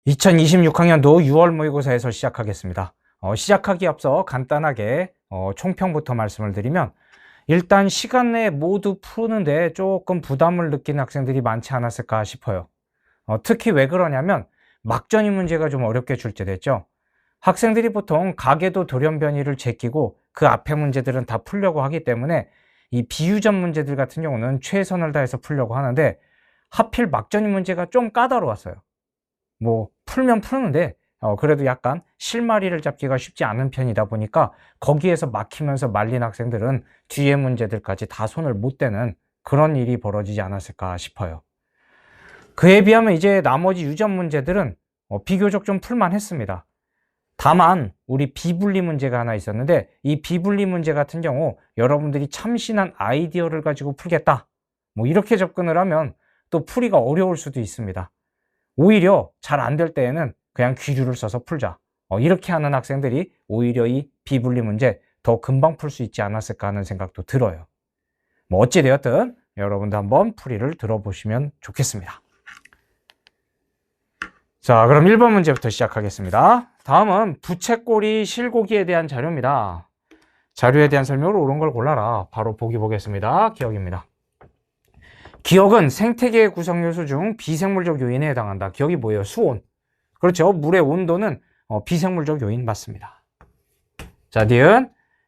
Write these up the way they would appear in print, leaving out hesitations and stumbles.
2026학년도 6월 모의고사에서 시작하겠습니다. 시작하기 앞서 간단하게 총평부터 말씀을 드리면, 일단 시간 내에 모두 푸는데 조금 부담을 느끼는 학생들이 많지 않았을까 싶어요. 특히 왜 그러냐면 막전이 문제가 좀 어렵게 출제됐죠. 학생들이 보통 가계도 돌연변이를 제끼고 그 앞에 문제들은 다 풀려고 하기 때문에 이 비유점 문제들 같은 경우는 최선을 다해서 풀려고 하는데, 하필 막전이 문제가 좀 까다로웠어요. 뭐 풀면 푸는데 그래도 약간 실마리를 잡기가 쉽지 않은 편이다 보니까 거기에서 막히면서 말린 학생들은 뒤에 문제들까지 다 손을 못 대는 그런 일이 벌어지지 않았을까 싶어요. 그에 비하면 이제 나머지 유전 문제들은 비교적 좀 풀만했습니다. 다만 우리 비분리 문제가 하나 있었는데, 이 비분리 문제 같은 경우 여러분들이 참신한 아이디어를 가지고 풀겠다, 뭐 이렇게 접근을 하면 또 풀이가 어려울 수도 있습니다. 오히려 잘 안 될 때에는 그냥 기류를 써서 풀자, 이렇게 하는 학생들이 오히려 이 비분리 문제 더 금방 풀 수 있지 않았을까 하는 생각도 들어요. 뭐 어찌되었든 여러분도 한번 풀이를 들어보시면 좋겠습니다. 자, 그럼 1번 문제부터 시작하겠습니다. 다음은 부채꼴이 실고기에 대한 자료입니다. 자료에 대한 설명으로 옳은 걸 골라라. 바로 보기 보겠습니다. 기억입니다. 기억은 생태계의 구성요소 중 비생물적 요인에 해당한다. 기억이 뭐예요? 수온. 그렇죠. 물의 온도는 비생물적 요인 맞습니다. 자,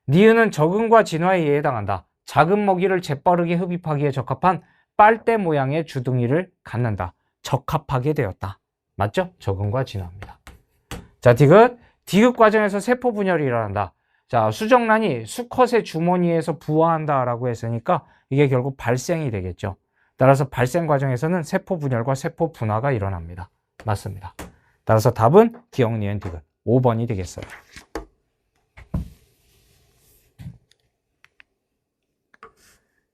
니은은 적응과 진화에 해당한다. 작은 먹이를 재빠르게 흡입하기에 적합한 빨대 모양의 주둥이를 갖는다. 적합하게 되었다. 맞죠? 적응과 진화입니다. 자, 디귿 과정에서 세포 분열이 일어난다. 자, 수정란이 수컷의 주머니에서 부화한다라고 했으니까 이게 결국 발생이 되겠죠. 따라서 발생 과정에서는 세포 분열과 세포 분화가 일어납니다. 맞습니다. 따라서 답은 기억, 니은, 디귿 5번이 되겠어요.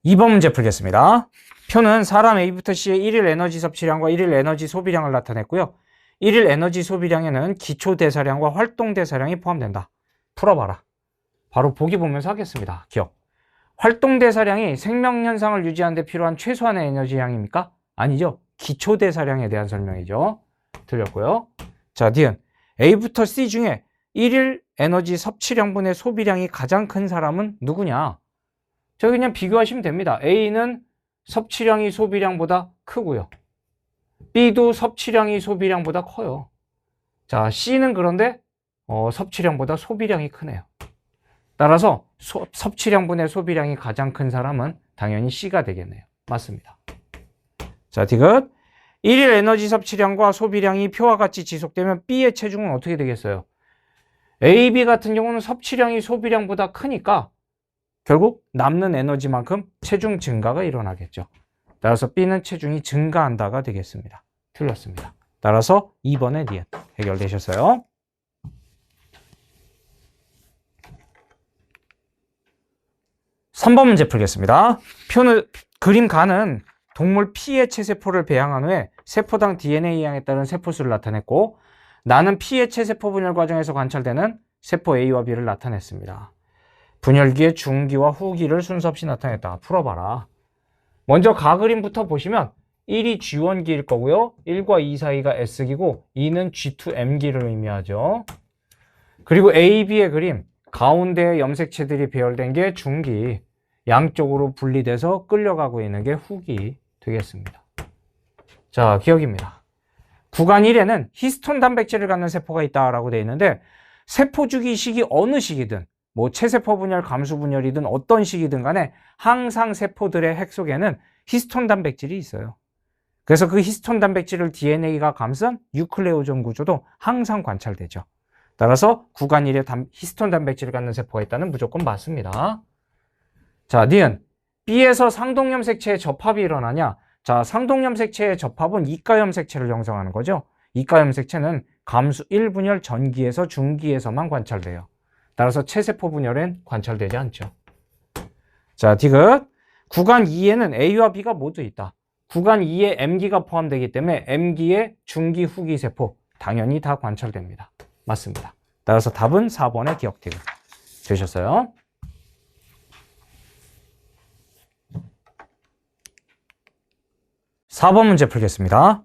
2번 문제 풀겠습니다. 표는 사람 A부터 C의 1일 에너지 섭취량과 1일 에너지 소비량을 나타냈고요. 1일 에너지 소비량에는 기초 대사량과 활동 대사량이 포함된다. 풀어봐라. 바로 보기 보면서 하겠습니다. 기억. 활동 대사량이 생명 현상을 유지하는 데 필요한 최소한의 에너지 양입니까? 아니죠. 기초 대사량에 대한 설명이죠. 틀렸고요. 자, 니은. A부터 C 중에 1일 에너지 섭취량분의 소비량이 가장 큰 사람은 누구냐? 저기 그냥 비교하시면 됩니다. A는 섭취량이 소비량보다 크고요. B도 섭취량이 소비량보다 커요. 자, C는 그런데 섭취량보다 소비량이 크네요. 따라서 섭취량분의 소비량이 가장 큰 사람은 당연히 C가 되겠네요. 맞습니다. 자, 디귿. 1일 에너지 섭취량과 소비량이 표와 같이 지속되면 B의 체중은 어떻게 되겠어요? A, B 같은 경우는 섭취량이 소비량보다 크니까 결국 남는 에너지만큼 체중 증가가 일어나겠죠. 따라서 B는 체중이 증가한다가 되겠습니다. 틀렸습니다. 따라서 2번의 니은 해결되셨어요. 3번 문제 풀겠습니다. 그림 가는 동물 P의 체세포를 배양한 후에 세포당 DNA 양에 따른 세포수를 나타냈고, 나는 P의 체세포 분열 과정에서 관찰되는 세포 A와 B를 나타냈습니다. 분열기의 중기와 후기를 순서 없이 나타냈다. 풀어봐라. 먼저 가 그림부터 보시면 1이 G1기일 거고요. 1과 2 사이가 S기고 2는 G2M기를 의미하죠. 그리고 A, B의 그림, 가운데에 염색체들이 배열된 게 중기, 양쪽으로 분리돼서 끌려가고 있는 게 후기 되겠습니다. 자, 기억입니다. 구간 1에는 히스톤 단백질을 갖는 세포가 있다라고 되어 있는데, 세포 주기 시기 어느 시기든, 뭐 체세포 분열, 감수 분열이든 어떤 시기든 간에 항상 세포들의 핵 속에는 히스톤 단백질이 있어요. 그래서 그 히스톤 단백질을 DNA가 감싼 뉴클레오존 구조도 항상 관찰되죠. 따라서 구간 1에 히스톤 단백질을 갖는 세포가 있다는 무조건 맞습니다. 자, 니은. B에서 상동염색체의 접합이 일어나냐? 자, 상동염색체의 접합은 이가염색체를 형성하는 거죠. 이가염색체는 감수 1분열 전기에서 중기에서만 관찰돼요. 따라서 체세포 분열엔 관찰되지 않죠. 자, 디귿. 구간 2에는 A와 B가 모두 있다. 구간 2에 M기가 포함되기 때문에 M기의 중기, 후기 세포 당연히 다 관찰됩니다. 맞습니다. 따라서 답은 4번의 기억 디귿 되셨어요. 4번 문제 풀겠습니다.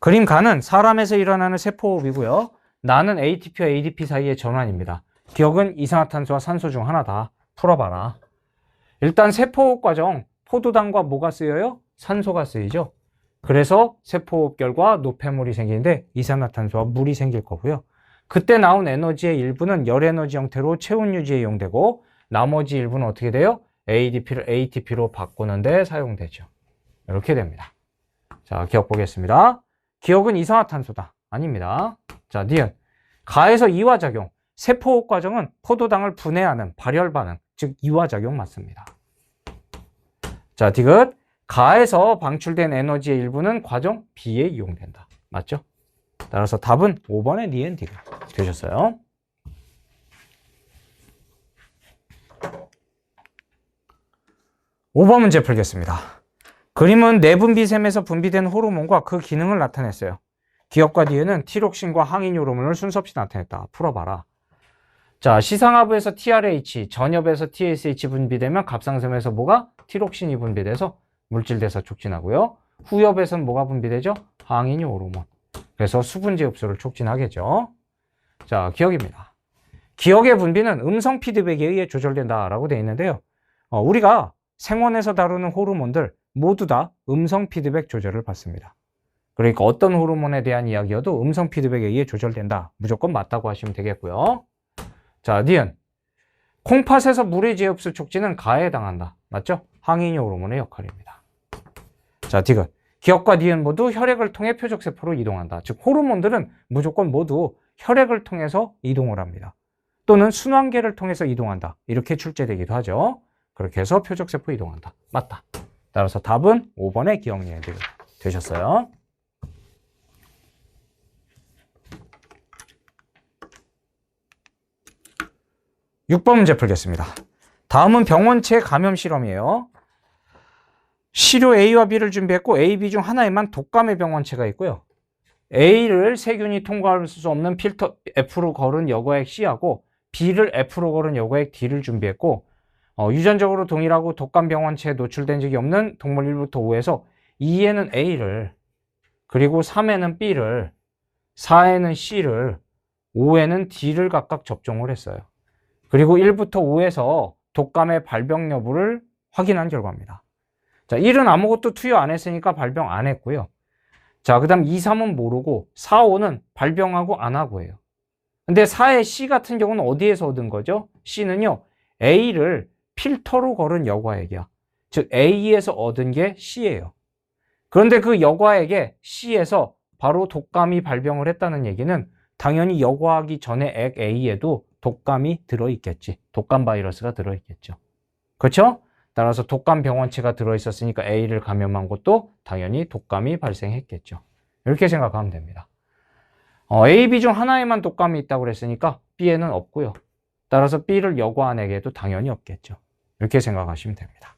그림 가는 사람에서 일어나는 세포호흡이고요. 나는 ATP와 ADP 사이의 전환입니다. 기억은 이산화탄소와 산소 중 하나다. 풀어봐라. 일단 세포호흡 과정, 포도당과 뭐가 쓰여요? 산소가 쓰이죠. 그래서 세포호흡 결과 노폐물이 생기는데 이산화탄소와 물이 생길 거고요. 그때 나온 에너지의 일부는 열에너지 형태로 체온 유지에 이용되고 나머지 일부는 어떻게 돼요? ADP를 ATP로 바꾸는 데 사용되죠. 이렇게 됩니다. 자, 기억 보겠습니다. 기억은 이산화탄소다. 아닙니다. 자, 니은. 가에서 이화작용. 세포호흡 과정은 포도당을 분해하는 발열 반응, 즉 이화작용 맞습니다. 자, 디귿. 가에서 방출된 에너지의 일부는 과정 B에 이용된다. 맞죠? 따라서 답은 5번의 니은 디귿 되셨어요. 5번 문제 풀겠습니다. 그림은 내분비샘에서 분비된 호르몬과 그 기능을 나타냈어요. 기억과 뒤에는 티록신과 항인 호르몬을 순서 없이 나타냈다. 풀어봐라. 자, 시상하부에서 TRH, 전엽에서 TSH 분비되면 갑상선에서 뭐가? 티록신이 분비돼서 물질대사 촉진하고요. 후엽에서는 뭐가 분비되죠? 항인 호르몬. 그래서 수분제 흡수를 촉진하겠죠. 자, 기억입니다. 기억의 분비는 음성 피드백에 의해 조절된다라고 되어 있는데요. 우리가 생원에서 다루는 호르몬들 모두 다 음성 피드백 조절을 받습니다. 그러니까 어떤 호르몬에 대한 이야기여도 음성 피드백에 의해 조절된다. 무조건 맞다고 하시면 되겠고요. 자, 니은. 콩팥에서 물의 재흡수 촉진은 가에 해당한다. 맞죠? 항인 호르몬의 역할입니다. 자, 디귿. 기억과 니은 모두 혈액을 통해 표적세포로 이동한다. 즉 호르몬들은 무조건 모두 혈액을 통해서 이동을 합니다. 또는 순환계를 통해서 이동한다. 이렇게 출제되기도 하죠. 그렇게 해서 표적세포 이동한다. 맞다. 따라서 답은 5번의 기억 니은 디귿 되셨어요. 6번 문제 풀겠습니다. 다음은 병원체 감염 실험이에요. 시료 A와 B를 준비했고 A, B 중 하나에만 독감의 병원체가 있고요. A를 세균이 통과할 수 없는 필터 F로 걸은 여과액 C하고 B를 F로 걸은 여과액 D를 준비했고 유전적으로 동일하고 독감 병원체에 노출된 적이 없는 동물 1부터 5에서 2에는 A를 그리고 3에는 B를 4에는 C를 5에는 D를 각각 접종을 했어요. 그리고 1부터 5에서 독감의 발병 여부를 확인한 결과입니다. 자, 1은 아무것도 투여 안 했으니까 발병 안 했고요. 자, 그 다음 2, 3은 모르고 4, 5는 발병하고 안 하고예요. 근데 4의 C 같은 경우는 어디에서 얻은 거죠? C는요, A를 필터로 걸은 여과액이야. 즉 A에서 얻은 게 C예요. 그런데 그 여과액에 C에서 바로 독감이 발병을 했다는 얘기는 당연히 여과하기 전에 액 A에도 독감이 들어있겠지. 독감 바이러스가 들어있겠죠. 그렇죠? 따라서 독감 병원체가 들어있었으니까 A를 감염한 것도 당연히 독감이 발생했겠죠. 이렇게 생각하면 됩니다. A, B 중 하나에만 독감이 있다고 그랬으니까 B에는 없고요. 따라서 B를 여과한 액에도 당연히 없겠죠. 이렇게 생각하시면 됩니다.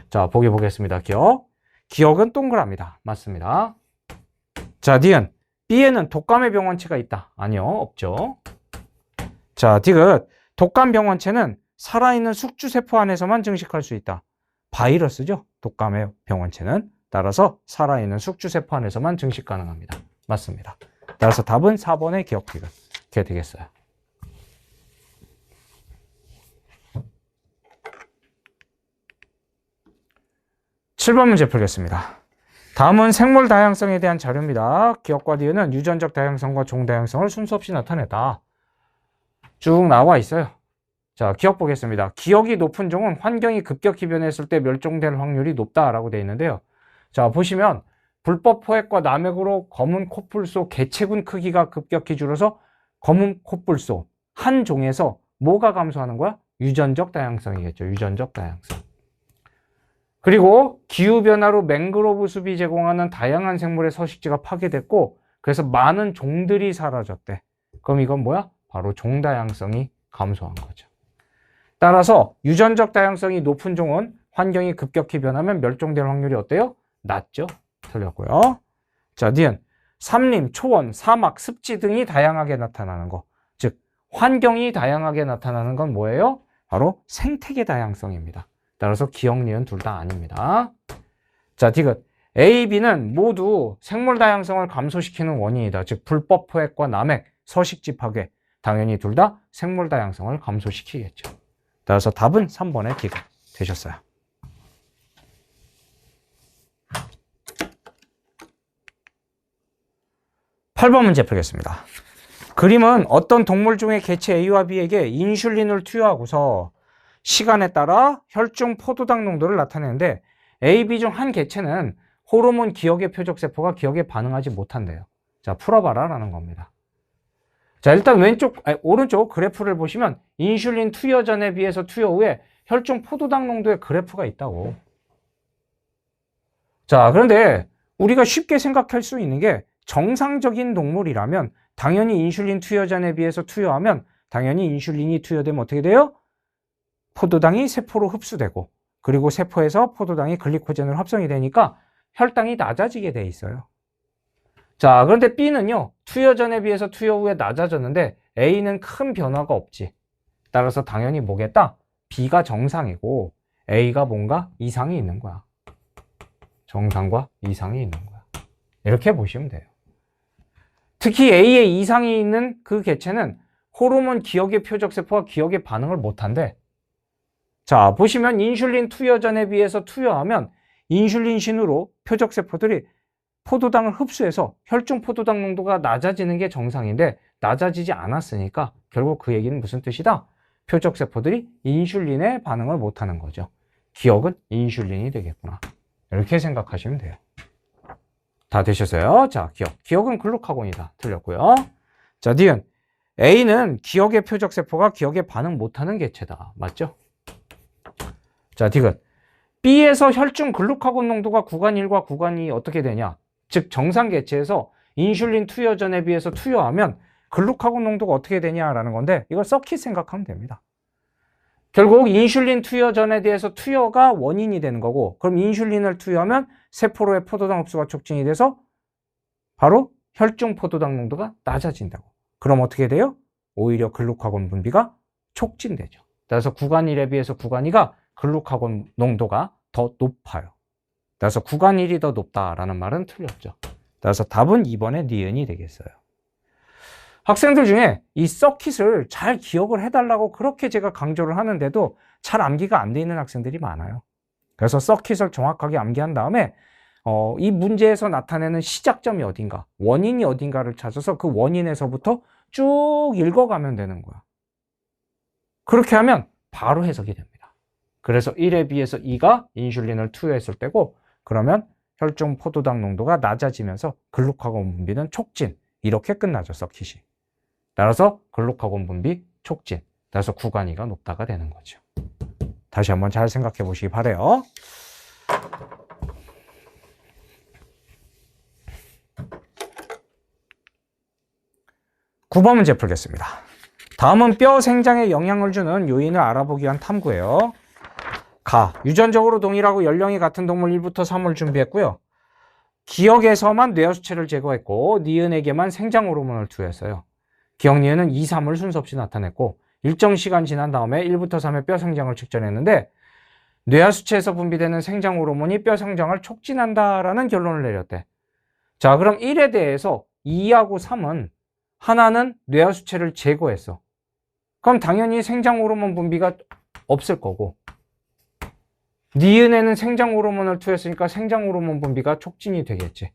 자, 보기 보겠습니다. 기억. 기억은 동그랍니다. 맞습니다. 자, 니은. B에는 독감의 병원체가 있다. 아니요, 없죠. 자, 디귿. 독감 병원체는 살아있는 숙주세포 안에서만 증식할 수 있다. 바이러스죠. 독감의 병원체는. 따라서 살아있는 숙주세포 안에서만 증식 가능합니다. 맞습니다. 따라서 답은 4번의 기억 디귿. 이렇게 되겠어요. 7번 문제 풀겠습니다. 다음은 생물 다양성에 대한 자료입니다. 기억과 니은은 유전적 다양성과 종 다양성을 순서 없이 나타냈다. 쭉 나와 있어요. 자, 기억 보겠습니다. 기억이 높은 종은 환경이 급격히 변했을 때 멸종될 확률이 높다라고 되어 있는데요. 자, 보시면 불법 포획과 남획으로 검은 코뿔소 개체군 크기가 급격히 줄어서 검은 코뿔소 한 종에서 뭐가 감소하는 거야? 유전적 다양성이겠죠. 유전적 다양성. 그리고 기후변화로 맹그로브 숲이 제공하는 다양한 생물의 서식지가 파괴됐고 그래서 많은 종들이 사라졌대. 그럼 이건 뭐야? 바로 종 다양성이 감소한 거죠. 따라서 유전적 다양성이 높은 종은 환경이 급격히 변하면 멸종될 확률이 어때요? 낮죠? 틀렸고요. 자, 니은. 산림, 초원, 사막, 습지 등이 다양하게 나타나는 거. 즉 환경이 다양하게 나타나는 건 뭐예요? 바로 생태계 다양성입니다. 따라서 기억, 니은 둘 다 아닙니다. 자, 디귿. A, B는 모두 생물 다양성을 감소시키는 원인이다. 즉 불법 포획과 남획, 서식지 파괴. 당연히 둘 다 생물 다양성을 감소시키겠죠. 따라서 답은 3번의 D가 되셨어요. 8번 문제 풀겠습니다. 그림은 어떤 동물 중의 개체 A와 B에게 인슐린을 투여하고서 시간에 따라 혈중 포도당 농도를 나타내는데 A, B 중 한 개체는 호르몬 기억의 표적세포가 기억에 반응하지 못한대요. 자, 풀어봐라 라는 겁니다. 자, 일단 오른쪽 그래프를 보시면 인슐린 투여 전에 비해서 투여 후에 혈중 포도당 농도의 그래프가 있다고. 자, 그런데 우리가 쉽게 생각할 수 있는 게 정상적인 동물이라면 당연히 인슐린 투여 전에 비해서 투여하면 당연히 인슐린이 투여되면 어떻게 돼요? 포도당이 세포로 흡수되고 그리고 세포에서 포도당이 글리코젠으로 합성이 되니까 혈당이 낮아지게 돼 있어요. 자, 그런데 B는요, 투여 전에 비해서 투여 후에 낮아졌는데 A는 큰 변화가 없지. 따라서 당연히 뭐겠다? B가 정상이고 A가 뭔가 이상이 있는 거야. 정상과 이상이 있는 거야. 이렇게 보시면 돼요. 특히 A에 이상이 있는 그 개체는 호르몬 기억의 표적세포가 기억에 반응을 못한대. 자, 보시면 인슐린 투여 전에 비해서 투여하면 인슐린신으로 표적세포들이 포도당을 흡수해서 혈중 포도당 농도가 낮아지는 게 정상인데 낮아지지 않았으니까 결국 그 얘기는 무슨 뜻이다? 표적세포들이 인슐린에 반응을 못하는 거죠. 기억은 인슐린이 되겠구나. 이렇게 생각하시면 돼요. 다 되셨어요? 자, 기억은 글루카곤이다. 틀렸고요. 자, 니은 A는 기억의 표적세포가 기억에 반응 못하는 개체다. 맞죠? 자, 디귿 B에서 혈중 글루카곤 농도가 구간 1과 구간 2 어떻게 되냐? 즉 정상 개체에서 인슐린 투여 전에 비해서 투여하면 글루카곤 농도가 어떻게 되냐라는 건데 이걸 서킷 생각하면 됩니다. 결국 인슐린 투여 전에 대해서 투여가 원인이 되는 거고 그럼 인슐린을 투여하면 세포로의 포도당 흡수가 촉진이 돼서 바로 혈중 포도당 농도가 낮아진다고. 그럼 어떻게 돼요? 오히려 글루카곤 분비가 촉진되죠. 따라서 구간 1에 비해서 구간 2가 글루카곤 농도가 더 높아요. 따라서 구간 1이 더 높다라는 말은 틀렸죠. 따라서 답은 2번의 니은이 되겠어요. 학생들 중에 이 서킷을 잘 기억을 해달라고 그렇게 제가 강조를 하는데도 잘 암기가 안 돼 있는 학생들이 많아요. 그래서 서킷을 정확하게 암기한 다음에 이 문제에서 나타내는 시작점이 어딘가, 원인이 어딘가를 찾아서 그 원인에서부터 쭉 읽어가면 되는 거야. 그렇게 하면 바로 해석이 됩니다. 그래서 1에 비해서 2가 인슐린을 투여했을 때고 그러면 혈중 포도당 농도가 낮아지면서 글루카곤 분비는 촉진. 이렇게 끝나죠, 서킷이. 따라서 글루카곤 분비 촉진. 따라서 구간 2가 높다가 되는 거죠. 다시 한번 잘 생각해 보시기 바라요. (9번) 문제 풀겠습니다. 다음은 뼈 생장에 영향을 주는 요인을 알아보기 위한 탐구예요. 가. 유전적으로 동일하고 연령이 같은 동물 1부터 3을 준비했고요. 기억에서만 뇌하수체를 제거했고 니은에게만 생장 호르몬을 투여했어요. 기억 니은은 2, 3을 순서 없이 나타냈고 일정 시간 지난 다음에 1부터 3의 뼈 생장을 측정했는데 뇌하수체에서 분비되는 생장 호르몬이 뼈 생장을 촉진한다라는 결론을 내렸대. 자, 그럼 1에 대해서 2하고 3은 하나는 뇌하수체를 제거했어. 그럼 당연히 생장 호르몬 분비가 없을 거고 니은에는 생장 호르몬을 투여했으니까 생장 호르몬 분비가 촉진이 되겠지.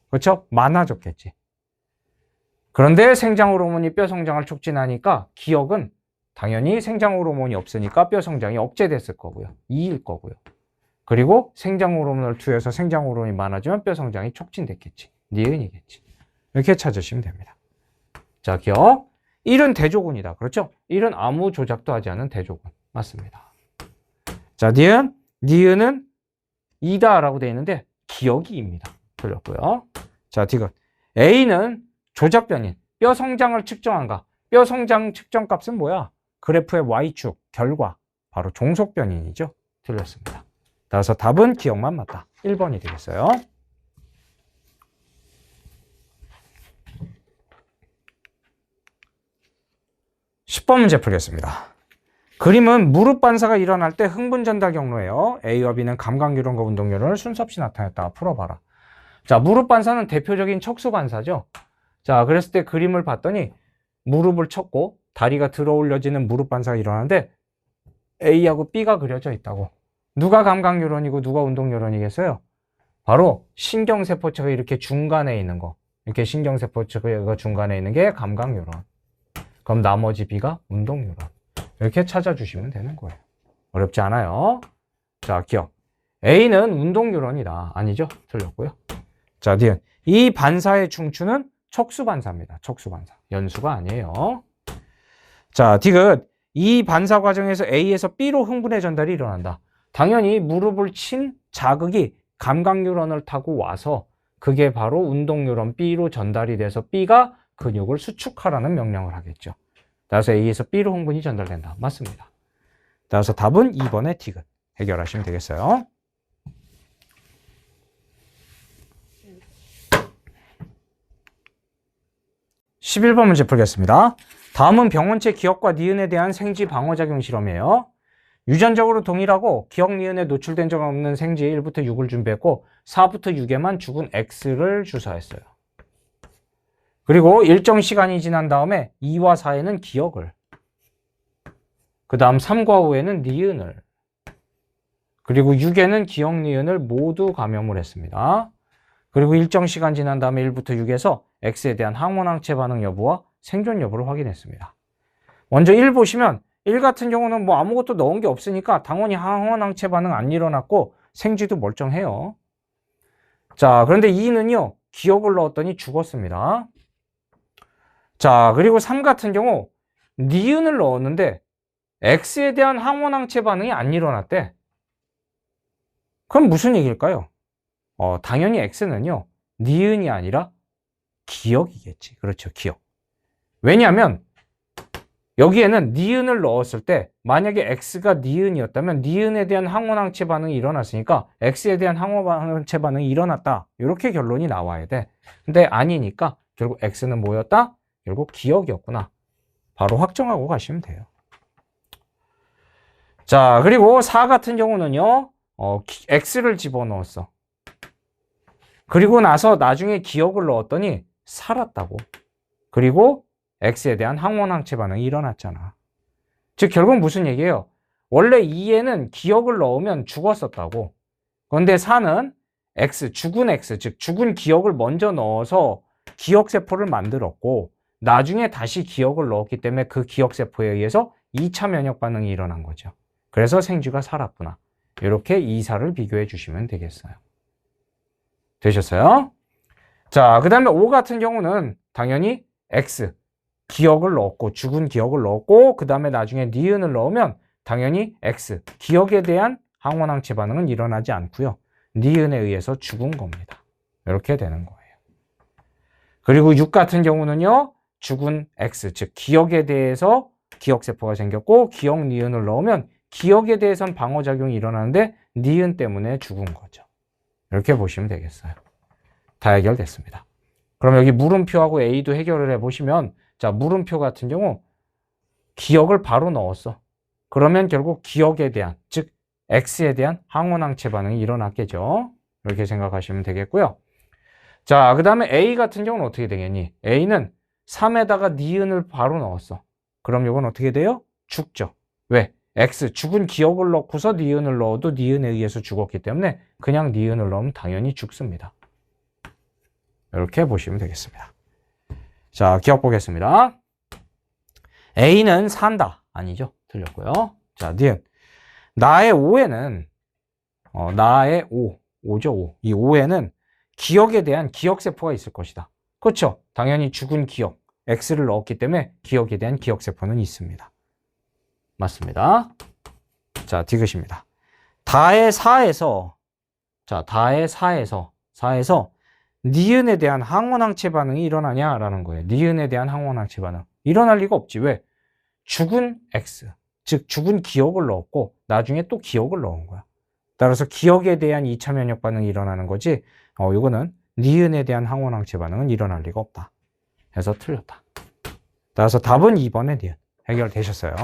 그렇죠? 많아졌겠지. 그런데 생장 호르몬이 뼈 성장을 촉진하니까 기억은 당연히 생장 호르몬이 없으니까 뼈 성장이 억제됐을 거고요. 2일 거고요. 그리고 생장 호르몬을 투여해서 생장 호르몬이 많아지면 뼈 성장이 촉진됐겠지. 니은이겠지. 이렇게 찾으시면 됩니다. 자, 기억. 1은 대조군이다. 그렇죠? 1은 아무 조작도 하지 않은 대조군. 맞습니다. 자, 니은은 2다라고 되어 있는데 기억이 2입니다. 틀렸고요. 자, 디귿. A는 조작 변인, 뼈 성장을 측정한가? 뼈 성장 측정 값은 뭐야? 그래프의 Y축, 결과. 바로 종속 변인이죠. 틀렸습니다. 따라서 답은 기억만 맞다. 1번이 되겠어요. (10번) 문제 풀겠습니다. 그림은 무릎 반사가 일어날 때 흥분 전달 경로예요. A와 B는 감각 뉴런과 운동 뉴런을 순서 없이 나타냈다. 풀어봐라. 자, 무릎 반사는 대표적인 척수 반사죠. 자, 그랬을 때 그림을 봤더니 무릎을 쳤고 다리가 들어 올려지는 무릎 반사가 일어나는데 A하고 B가 그려져 있다고. 누가 감각 뉴런이고 누가 운동 뉴런이겠어요? 바로 신경세포체가 이렇게 중간에 있는 거. 이렇게 신경세포체가 중간에 있는 게 감각 뉴런. 그럼 나머지 B가 운동 뉴런. 이렇게 찾아주시면 되는 거예요. 어렵지 않아요. 자, 기억. A는 운동 뉴런이다. 아니죠? 틀렸고요. 자, 니은. 이 반사의 중추는 척수 반사입니다. 척수 반사. 연수가 아니에요. 자, 디귿. 이 반사 과정에서 A에서 B로 흥분의 전달이 일어난다. 당연히 무릎을 친 자극이 감각 뉴런을 타고 와서 그게 바로 운동 뉴런 B로 전달이 돼서 B가 근육을 수축하라는 명령을 하겠죠. 따라서 A에서 B로 흥분이 전달된다. 맞습니다. 따라서 답은 2번의 디귿. 해결하시면 되겠어요. 11번 문제 풀겠습니다. 다음은 병원체 기억과 니은에 대한 생지 방어작용 실험이에요. 유전적으로 동일하고 기억 니은에 노출된 적 없는 생지 1부터 6을 준비했고 4부터 6에만 죽은 X를 주사했어요. 그리고 일정 시간이 지난 다음에 2와 4에는 기억을, 그 다음 3과 5에는 니은을, 그리고 6에는 기억 니은을 모두 감염을 했습니다. 그리고 일정 시간 지난 다음에 1부터 6에서 X에 대한 항원항체 반응 여부와 생존 여부를 확인했습니다. 먼저 1 보시면 1 같은 경우는 뭐 아무것도 넣은 게 없으니까 당연히 항원항체 반응 안 일어났고 생쥐도 멀쩡해요. 자, 그런데 2는요, 기억을 넣었더니 죽었습니다. 자, 그리고 3 같은 경우 니은을 넣었는데 X에 대한 항원항체 반응이 안 일어났대. 그럼 무슨 얘기일까요? 당연히 X는요, 니은이 아니라 기억이겠지. 그렇죠, 기억. 왜냐하면 여기에는 니은을 넣었을 때 만약에 X가 니은이었다면 니은에 대한 항원항체 반응이 일어났으니까 X에 대한 항원항체 반응이 일어났다. 이렇게 결론이 나와야 돼. 근데 아니니까 결국 X는 뭐였다? 결국 기억이었구나. 바로 확정하고 가시면 돼요. 자, 그리고 4 같은 경우는요, X를 집어넣었어. 그리고 나서 나중에 기억을 넣었더니 살았다고. 그리고 X에 대한 항원항체 반응이 일어났잖아. 즉 결국 무슨 얘기예요? 원래 2에는 기억을 넣으면 죽었었다고. 그런데 4는 X, 죽은 X, 즉 죽은 기억을 먼저 넣어서 기억세포를 만들었고 나중에 다시 기억을 넣었기 때문에 그 기억세포에 의해서 2차 면역 반응이 일어난 거죠. 그래서 생쥐가 살았구나. 이렇게 2, 4를 비교해 주시면 되겠어요. 되셨어요? 자, 그 다음에 5 같은 경우는 당연히 X, 기억을 넣었고 죽은 기억을 넣었고 그 다음에 나중에 니은을 넣으면 당연히 X, 기억에 대한 항원항체 반응은 일어나지 않고요. 니은에 의해서 죽은 겁니다. 이렇게 되는 거예요. 그리고 6 같은 경우는요, 죽은 X, 즉 기억에 대해서 기억세포가 생겼고 기억 니은을 넣으면 기억에 대해선 방어작용이 일어나는데 니은 때문에 죽은 거죠. 이렇게 보시면 되겠어요. 다 해결됐습니다. 그럼 여기 물음표하고 A도 해결을 해보시면, 자, 물음표 같은 경우 기억을 바로 넣었어. 그러면 결국 기억에 대한, 즉 X에 대한 항원항체 반응이 일어났겠죠. 이렇게 생각하시면 되겠고요. 자, 그 다음에 A 같은 경우는 어떻게 되겠니? A는 3에다가 니은을 바로 넣었어. 그럼 이건 어떻게 돼요? 죽죠. 왜? X, 죽은 기억을 넣고서 니은을 넣어도 니은에 의해서 죽었기 때문에 그냥 니은을 넣으면 당연히 죽습니다. 이렇게 보시면 되겠습니다. 자, 기억 보겠습니다. A는 산다. 아니죠. 틀렸고요. 자, 니은. 나의 5에는, 나의 5죠, 5. 이 5에는 기억에 대한 기억세포가 있을 것이다. 그렇죠. 당연히 죽은 기억, X를 넣었기 때문에 기억에 대한 기억세포는 있습니다. 맞습니다. 자, 디귿입니다. 다의 4에서, 자, 다의 4에서 니은에 대한 항원항체 반응이 일어나냐라는 거예요. 니은에 대한 항원항체 반응. 일어날 리가 없지. 왜? 죽은 X, 즉 죽은 기억을 넣었고 나중에 또 기억을 넣은 거야. 따라서 기억에 대한 2차 면역 반응이 일어나는 거지, 이거는 니은에 대한 항원항체 반응은 일어날 리가 없다. 그래서 틀렸다. 따라서 답은 2번의 니은. 해결되셨어요.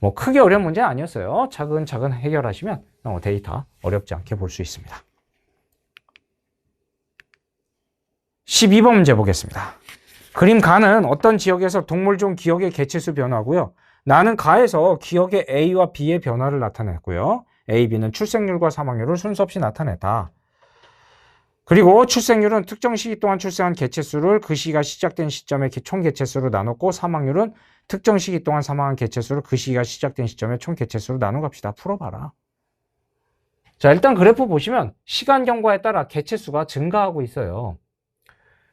뭐 크게 어려운 문제는 아니었어요. 차근차근 해결하시면 데이터 어렵지 않게 볼 수 있습니다. 12번 문제 보겠습니다. 그림 가는 어떤 지역에서 동물종 기억의 개체수 변화고요. 나는 가에서 기억의 A와 B의 변화를 나타냈고요. A, B는 출생률과 사망률을 순서 없이 나타냈다. 그리고 출생률은 특정 시기 동안 출생한 개체수를 그 시기가 시작된 시점의 총 개체수로 나눴고, 사망률은 특정 시기 동안 사망한 개체수를 그 시기가 시작된 시점의 총 개체수로 나눈 값이다. 풀어봐라. 자, 일단 그래프 보시면 시간 경과에 따라 개체수가 증가하고 있어요.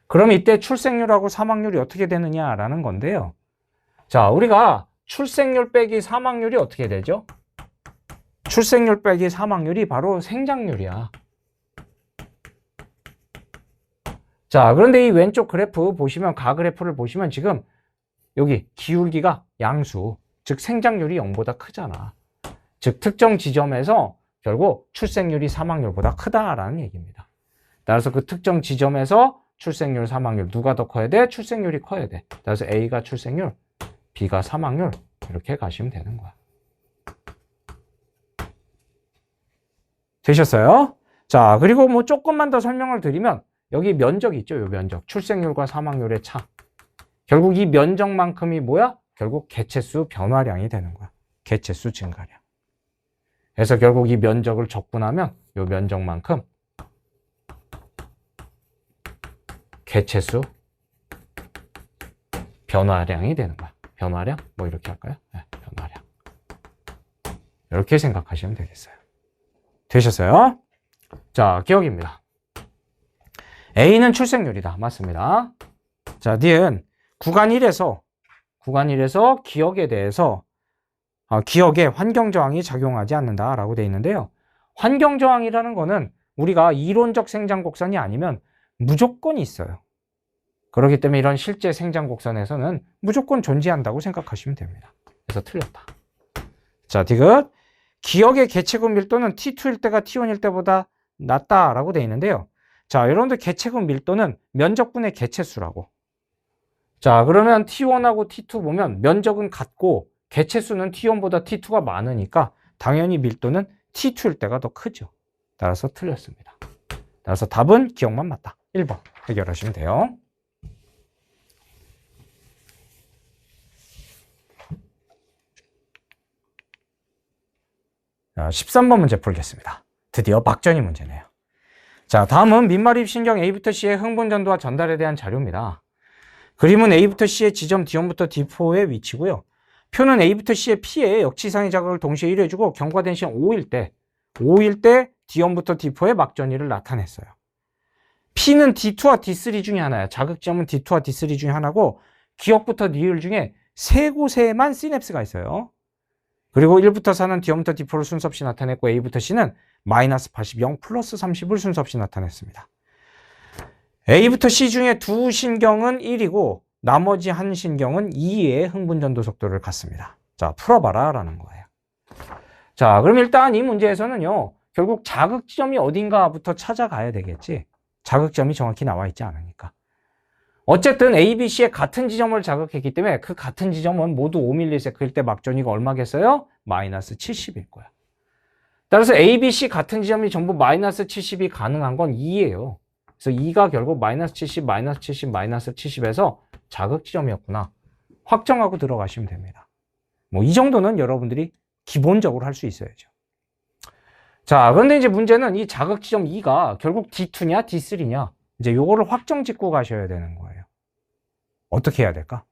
그럼 이때 출생률하고 사망률이 어떻게 되느냐라는 건데요. 자, 우리가 출생률 빼기 사망률이 어떻게 되죠? 출생률 빼기 사망률이 바로 생장률이야. 자, 그런데 이 왼쪽 그래프 보시면, 가 그래프를 보시면 지금 여기 기울기가 양수, 즉 생장률이 0보다 크잖아. 즉 특정 지점에서 결국 출생률이 사망률보다 크다라는 얘기입니다. 따라서 그 특정 지점에서 출생률, 사망률 누가 더 커야 돼? 출생률이 커야 돼. 따라서 A가 출생률, B가 사망률, 이렇게 가시면 되는 거야. 되셨어요? 자, 그리고 뭐 조금만 더 설명을 드리면 여기 면적 있죠? 요 면적. 출생률과 사망률의 차. 결국 이 면적만큼이 뭐야? 결국 개체수 변화량이 되는 거야. 개체수 증가량. 그래서 결국 이 면적을 적분하면 요 면적만큼 개체수 변화량이 되는 거야. 변화량? 뭐 이렇게 할까요? 네, 변화량. 이렇게 생각하시면 되겠어요. 되셨어요? 자, 기억입니다. A는 출생률이다. 맞습니다. 자, 니은 구간 1에서 기억에 대해서 기억에 환경저항이 작용하지 않는다라고 되어 있는데요. 환경저항이라는 거는 우리가 이론적 생장곡선이 아니면 무조건 있어요. 그렇기 때문에 이런 실제 생장곡선에서는 무조건 존재한다고 생각하시면 됩니다. 그래서 틀렸다. 자, 디귿. 기억의 개체군 밀도는 T2일 때가 T1일 때보다 낮다라고 되어 있는데요. 자, 여러분들 개체군 밀도는 면적분의 개체수라고. 자, 그러면 T1하고 T2 보면 면적은 같고 개체수는 T1보다 T2가 많으니까 당연히 밀도는 T2일 때가 더 크죠. 따라서 틀렸습니다. 따라서 답은 기억만 맞다. 1번 해결하시면 돼요. 자, 13번 문제 풀겠습니다. 드디어 박전이 문제네요. 자, 다음은 민말입 신경 A부터 C의 흥분 전도와 전달에 대한 자료입니다. 그림은 A부터 C의 지점 D1부터 D4의 위치고요. 표는 A부터 C의 P에 역치상의 자극을 동시에 1해주고 경과된 시간 5일 때 D1부터 D4의 막전이를 나타냈어요. P는 D2와 D3 중에 하나야. 자극점은 D2와 D3 중에 하나고 기억부터 니을 중에 세 곳에만 시냅스가 있어요. 그리고 1부터 4는 D1부터 D4를 순서 없이 나타냈고 A부터 C는 마이너스 80, 0, 플러스 30을 순서 없이 나타냈습니다. A부터 C 중에 두 신경은 1이고 나머지 한 신경은 2의 흥분전도 속도를 갖습니다. 자, 풀어봐라 라는 거예요. 자, 그럼 일단 이 문제에서는요, 결국 자극점이 어딘가부터 찾아가야 되겠지. 자극점이 정확히 나와 있지 않으니까. 어쨌든 A, B, C의 같은 지점을 자극했기 때문에 그 같은 지점은 모두 5ms일 때 막전이가 얼마겠어요? 마이너스 70일 거야. 따라서 A, B, C 같은 지점이 전부 마이너스 70이 가능한 건 2예요. 그래서 2가 결국 마이너스 70, 마이너스 70, 마이너스 70에서 자극 지점이었구나. 확정하고 들어가시면 됩니다. 뭐 이 정도는 여러분들이 기본적으로 할 수 있어야죠. 자, 그런데 이제 문제는 이 자극 지점 2가 결국 D2냐 D3냐 이제 요거를 확정 짓고 가셔야 되는 거예요. 어떻게 해야 될까?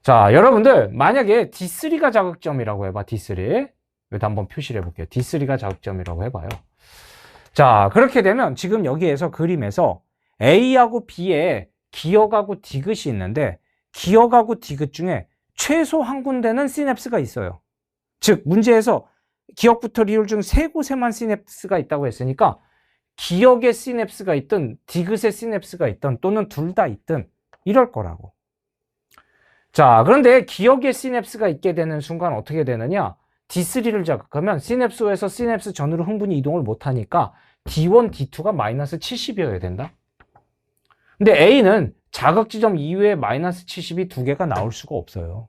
자, 여러분들 만약에 D3가 자극점이라고 해봐. D3. 여기다 한번 표시를 해볼게요. D3가 자극점이라고 해봐요. 자, 그렇게 되면 지금 여기에서 그림에서 A하고 B에 기억하고 디귿이 있는데 기억하고 디귿 중에 최소 한 군데는 시냅스가 있어요. 즉 문제에서 기억부터 리을 중 세 곳에만 시냅스가 있다고 했으니까 기억에 시냅스가 있든 디귿에 시냅스가 있든 또는 둘 다 있든 이럴 거라고. 자, 그런데 기억에 시냅스가 있게 되는 순간 어떻게 되느냐? D3를 자극하면 시냅스에서 시냅스 전으로 흥분이 이동을 못하니까 D1, D2가 마이너스 70이어야 된다. 근데 A는 자극 지점 이후에 마이너스 70이 두 개가 나올 수가 없어요.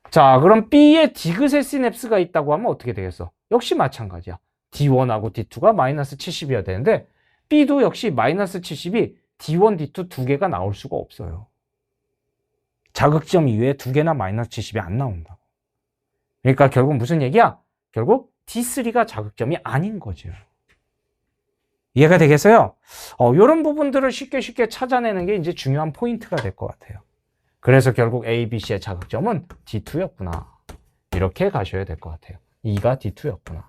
자, 그럼 B에 디귿의 시냅스가 있다고 하면 어떻게 되겠어? 역시 마찬가지야. D1하고 D2가 마이너스 70이어야 되는데 B도 역시 마이너스 70이 D1, D2 두 개가 나올 수가 없어요. 자극점 이외에 두 개나 마이너스 70이 안 나온다고. 그러니까 결국 무슨 얘기야? 결국 D3가 자극점이 아닌 거죠. 이해가 되겠어요? 이런 부분들을 쉽게 찾아내는 게 이제 중요한 포인트가 될 것 같아요. 그래서 결국 A, B, C의 자극점은 D2였구나. 이렇게 가셔야 될 것 같아요. 2가 D2였구나.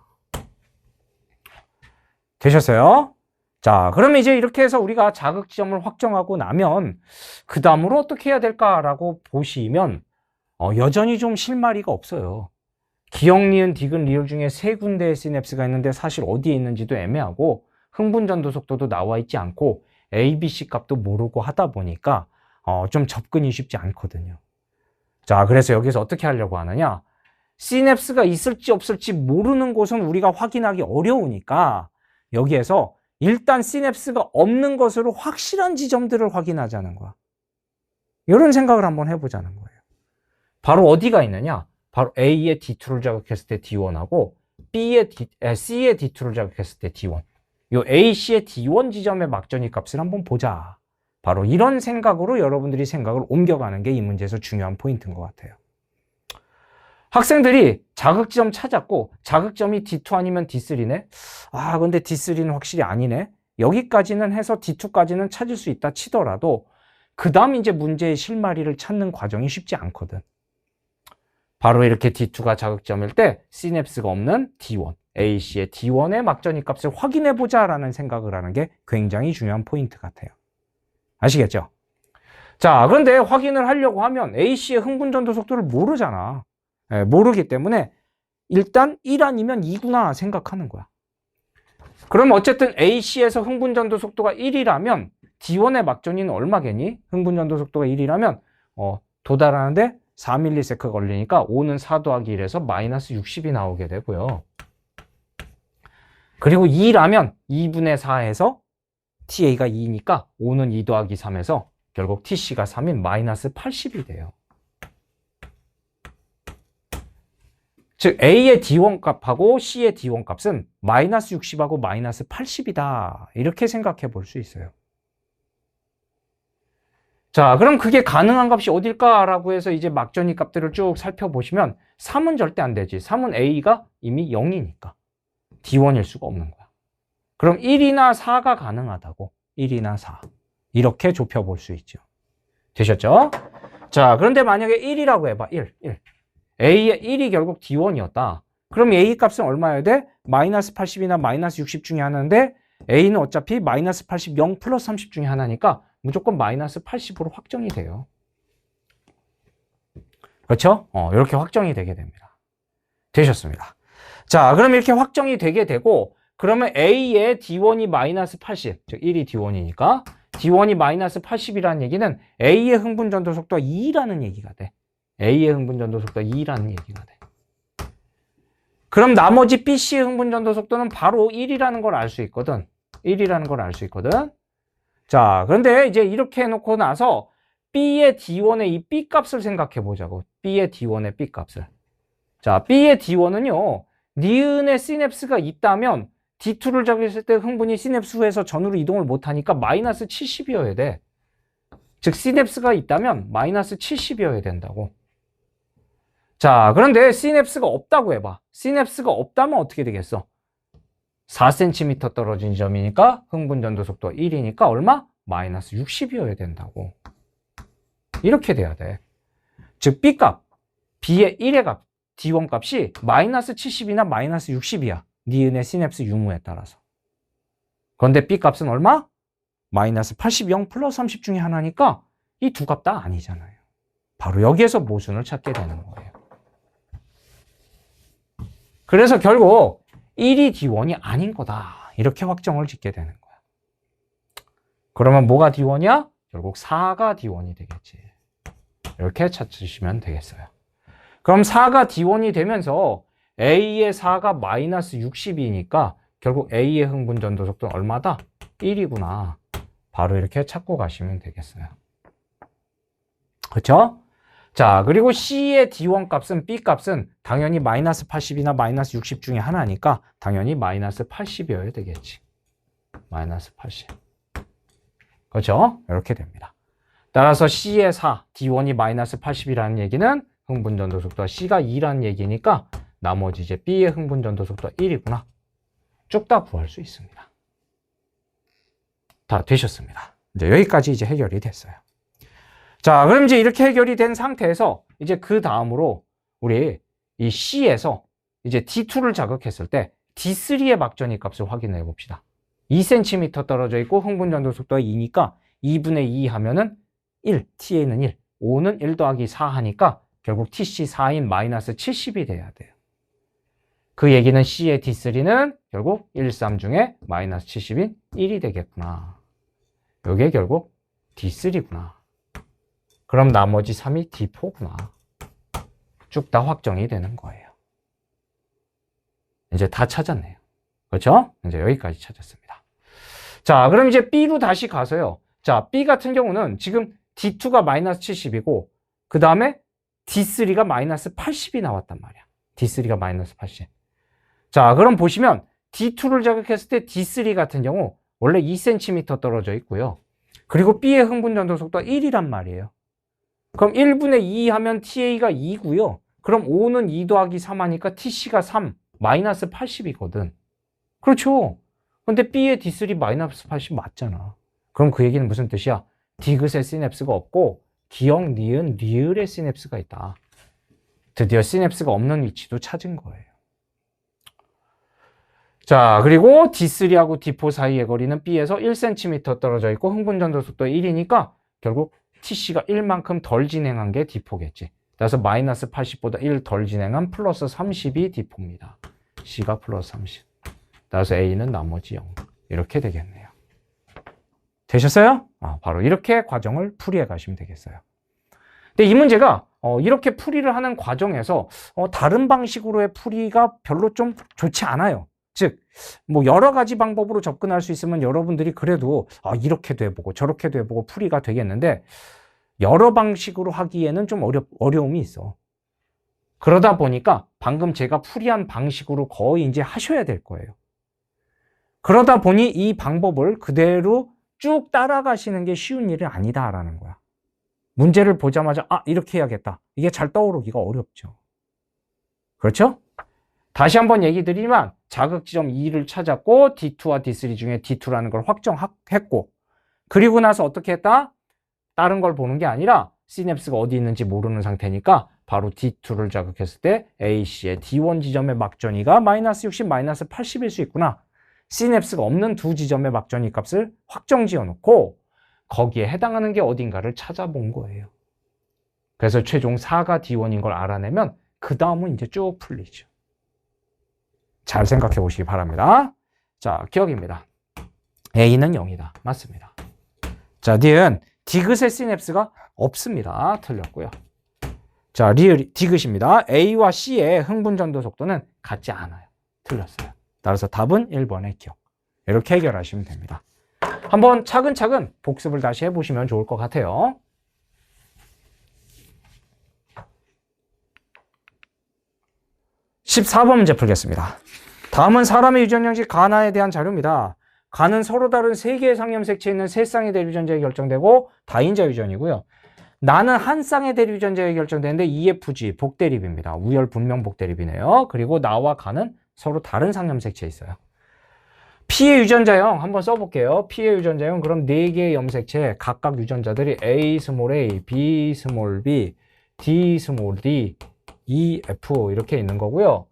되셨어요? 자, 그러면 이제 이렇게 해서 우리가 자극점을 확정하고 나면 그 다음으로 어떻게 해야 될까라고 보시면 여전히 좀 실마리가 없어요. 기억, 니은, 디귿, 리을 중에 세 군데의 시냅스가 있는데 사실 어디에 있는지도 애매하고 흥분전도 속도도 나와 있지 않고 A, B, C 값도 모르고 하다 보니까 좀 접근이 쉽지 않거든요. 자, 그래서 여기서 어떻게 하려고 하느냐? 시냅스가 있을지 없을지 모르는 곳은 우리가 확인하기 어려우니까 여기에서 일단 시냅스가 없는 것으로 확실한 지점들을 확인하자는 거야. 이런 생각을 한번 해보자는 거예요. 바로 어디가 있느냐? 바로 A의 D2를 자극했을 때 D1하고 C의 D2를 자극했을 때 D1. 요 A, C의 D1 지점의 막전이 값을 한번 보자. 바로 이런 생각으로 여러분들이 생각을 옮겨가는 게 이 문제에서 중요한 포인트인 것 같아요. 학생들이 자극점 찾았고 자극점이 D2 아니면 D3네? 아, 근데 D3는 확실히 아니네? 여기까지는 해서 D2까지는 찾을 수 있다 치더라도 그 다음 이제 문제의 실마리를 찾는 과정이 쉽지 않거든. 바로 이렇게 D2가 자극점일 때 시냅스가 없는 D1, A씨의 D1의 막전이 값을 확인해보자 라는 생각을 하는 게 굉장히 중요한 포인트 같아요. 아시겠죠? 자, 그런데 확인을 하려고 하면 A씨의 흥분전도 속도를 모르잖아. 모르기 때문에 일단 1 아니면 2구나 생각하는 거야. 그럼 어쨌든 A씨에서 흥분전도 속도가 1이라면 D1의 막전이는 얼마겠니? 흥분전도 속도가 1이라면 도달하는데 4ms 걸리니까 5는 4 더하기 1에서 마이너스 60이 나오게 되고요. 그리고 2라면 2분의 4에서 TA가 2니까 5는 2 더하기 3에서 결국 TC가 3인 마이너스 80이 돼요. 즉 A의 D1 값하고 C의 D1 값은 마이너스 60하고 마이너스 80이다. 이렇게 생각해 볼 수 있어요. 자, 그럼 그게 가능한 값이 어딜까라고 해서 이제 막전이 값들을 쭉 살펴보시면 3은 절대 안 되지. 3은 A가 이미 0이니까 D1일 수가 없는 거야. 그럼 1이나 4가 가능하다고. 1이나 4. 이렇게 좁혀볼 수 있죠. 되셨죠? 자, 그런데 만약에 1이라고 해봐. 1. A의 1이 결국 D1이었다. 그럼 A 값은 얼마여야 돼? 마이너스 80이나 마이너스 60 중에 하나인데 A는 어차피 마이너스 80, 0 플러스 30 중에 하나니까 무조건 마이너스 80으로 확정이 돼요. 그렇죠? 이렇게 확정이 되게 됩니다. 되셨습니다. 자, 그럼 이렇게 확정이 되게 되고 그러면 A의 D1이 마이너스 80, 즉 1이 D1이니까 D1이 마이너스 80이라는 얘기는 A의 흥분전도 속도가 2라는 얘기가 돼. A의 흥분전도 속도가 2라는 얘기가 돼. 그럼 나머지 BC의 흥분전도 속도는 바로 1이라는 걸 알 수 있거든. 1이라는 걸 알 수 있거든. 자, 그런데 이제 이렇게 해놓고 나서 B의 D1의 이 B 값을 생각해 보자고. B의 D1의 B 값을. 자, B의 D1은요. 니은의 시냅스가 있다면 D2를 작용했을 때 흥분이 시냅스 후에서 전으로 이동을 못하니까 마이너스 70이어야 돼. 즉 시냅스가 있다면 마이너스 70이어야 된다고. 자, 그런데 시냅스가 없다고 해봐. 시냅스가 없다면 어떻게 되겠어? 4cm 떨어진 점이니까 흥분전도 속도가 1이니까 얼마? 마이너스 60이어야 된다고. 이렇게 돼야 돼. 즉 B값, B의 1의 값, D1 값이 마이너스 70이나 마이너스 60이야. 니은의 시냅스 유무에 따라서. 그런데 B값은 얼마? 마이너스 80, 0 플러스 30 중에 하나니까 이 두 값 다 아니잖아요. 바로 여기에서 모순을 찾게 되는 거예요. 그래서 결국 1이 D1이 아닌 거다. 이렇게 확정을 짓게 되는 거야. 그러면 뭐가 D1이야? 결국 4가 D1이 되겠지. 이렇게 찾으시면 되겠어요. 그럼 4가 D1이 되면서 A의 4가 마이너스 60이니까 결국 A의 흥분전도 속도는 얼마다? 1이구나. 바로 이렇게 찾고 가시면 되겠어요. 그렇죠? 자, 그리고 C의 D1 값은 B 값은 당연히 마이너스 80이나 마이너스 60 중에 하나니까 당연히 마이너스 80이어야 되겠지. 마이너스 80. 그렇죠? 이렇게 됩니다. 따라서 C의 4, D1이 마이너스 80이라는 얘기는 흥분전도 속도가 C가 2라는 얘기니까 나머지 이제 B의 흥분전도 속도가 1이구나. 쭉 다 구할 수 있습니다. 다 되셨습니다. 이제 여기까지 이제 해결이 됐어요. 자, 그럼 이제 이렇게 해결이 된 상태에서 이제 그 다음으로 우리 이 C에서 이제 D2를 자극했을 때 D3의 막전위 값을 확인해 봅시다. 2cm 떨어져 있고 흥분전도 속도가 2니까 2분의 2 하면은 1, TA는 1, O는 1 더하기 4 하니까 결국 TC 4인 마이너스 70이 돼야 돼요. 그 얘기는 C의 D3는 결국 1, 3 중에 마이너스 70인 1이 되겠구나. 이게 결국 D3구나. 그럼 나머지 3이 D4구나. 쭉 다 확정이 되는 거예요. 이제 다 찾았네요. 그렇죠? 이제 여기까지 찾았습니다. 자, 그럼 이제 B로 다시 가서요. 자, B 같은 경우는 지금 D2가 마이너스 70이고 그 다음에 D3가 마이너스 80이 나왔단 말이야. D3가 마이너스 80. 자, 그럼 보시면 D2를 자극했을 때 D3 같은 경우 원래 2cm 떨어져 있고요. 그리고 B의 흥분전도 속도가 1이란 말이에요. 그럼 1분의 2 하면 TA가 2고요. 그럼 O는 2 더하기 3 하니까 TC가 3, 마이너스 80이거든. 그렇죠? 근데 B의 D3 마이너스 80 맞잖아. 그럼 그 얘기는 무슨 뜻이야? 디귿의 시냅스가 없고 기억, 니은, 리을의 시냅스가 있다. 드디어 시냅스가 없는 위치도 찾은 거예요. 자, 그리고 D3하고 D4 사이의 거리는 B에서 1cm 떨어져 있고 흥분전도 속도 1이니까 결국 TC가 1만큼 덜 진행한 게 D4겠지. 그래서 마이너스 80보다 1 덜 진행한 플러스 30이 D4입니다. C가 플러스 30. 그래서 A는 나머지 0. 이렇게 되겠네요. 되셨어요? 바로 이렇게 과정을 풀이해 가시면 되겠어요. 근데 이 문제가 이렇게 풀이를 하는 과정에서 다른 방식으로의 풀이가 별로 좀 좋지 않아요. 즉, 뭐 여러 가지 방법으로 접근할 수 있으면 여러분들이 그래도 이렇게도 해보고 저렇게도 해보고 풀이가 되겠는데 여러 방식으로 하기에는 좀 어려움이 있어. 그러다 보니까 방금 제가 풀이한 방식으로 거의 이제 하셔야 될 거예요. 그러다 보니 이 방법을 그대로 쭉 따라가시는 게 쉬운 일이 아니다라는 거야. 문제를 보자마자 이렇게 해야겠다. 이게 잘 떠오르기가 어렵죠. 그렇죠? 다시 한번 얘기 드리면 자극 지점 2를 찾았고 D2와 D3 중에 D2라는 걸 확정했고 그리고 나서 어떻게 했다? 다른 걸 보는 게 아니라 시냅스가 어디 있는지 모르는 상태니까 바로 D2를 자극했을 때 AC의 D1 지점의 막전위가 마이너스 60, 마이너스 80일 수 있구나. 시냅스가 없는 두 지점의 막전위 값을 확정 지어놓고 거기에 해당하는 게 어딘가를 찾아본 거예요. 그래서 최종 4가 D1인 걸 알아내면 그 다음은 이제 쭉 풀리죠. 잘 생각해 보시기 바랍니다. 자, 기억입니다. A는 0이다. 맞습니다. 자, D은 디귿의 시냅스가 없습니다. 틀렸고요. 자, 리을 디귿입니다. A와 C의 흥분전도 속도는 같지 않아요. 틀렸어요. 따라서 답은 1번의 기억. 이렇게 해결하시면 됩니다. 한번 차근차근 복습을 다시 해보시면 좋을 것 같아요. 14번 문제 풀겠습니다. 다음은 사람의 유전 형식 가나에 대한 자료입니다. 가는 서로 다른 세 개의 상염색체에 있는 세 쌍의 대류전자에 결정되고 다인자 유전이고요. 나는 한 쌍의 대류전자에 결정되는데 EFG 복대립입니다. 우열 분명 복대립이네요. 그리고 나와 가는 서로 다른 상염색체에 있어요. P의 유전자형 한번 써볼게요. P의 유전자형 그럼 4개의 염색체 각각 유전자들이 A 스몰 a, B 스몰 b, D 스몰 d, E, F 이렇게 있는 거고요.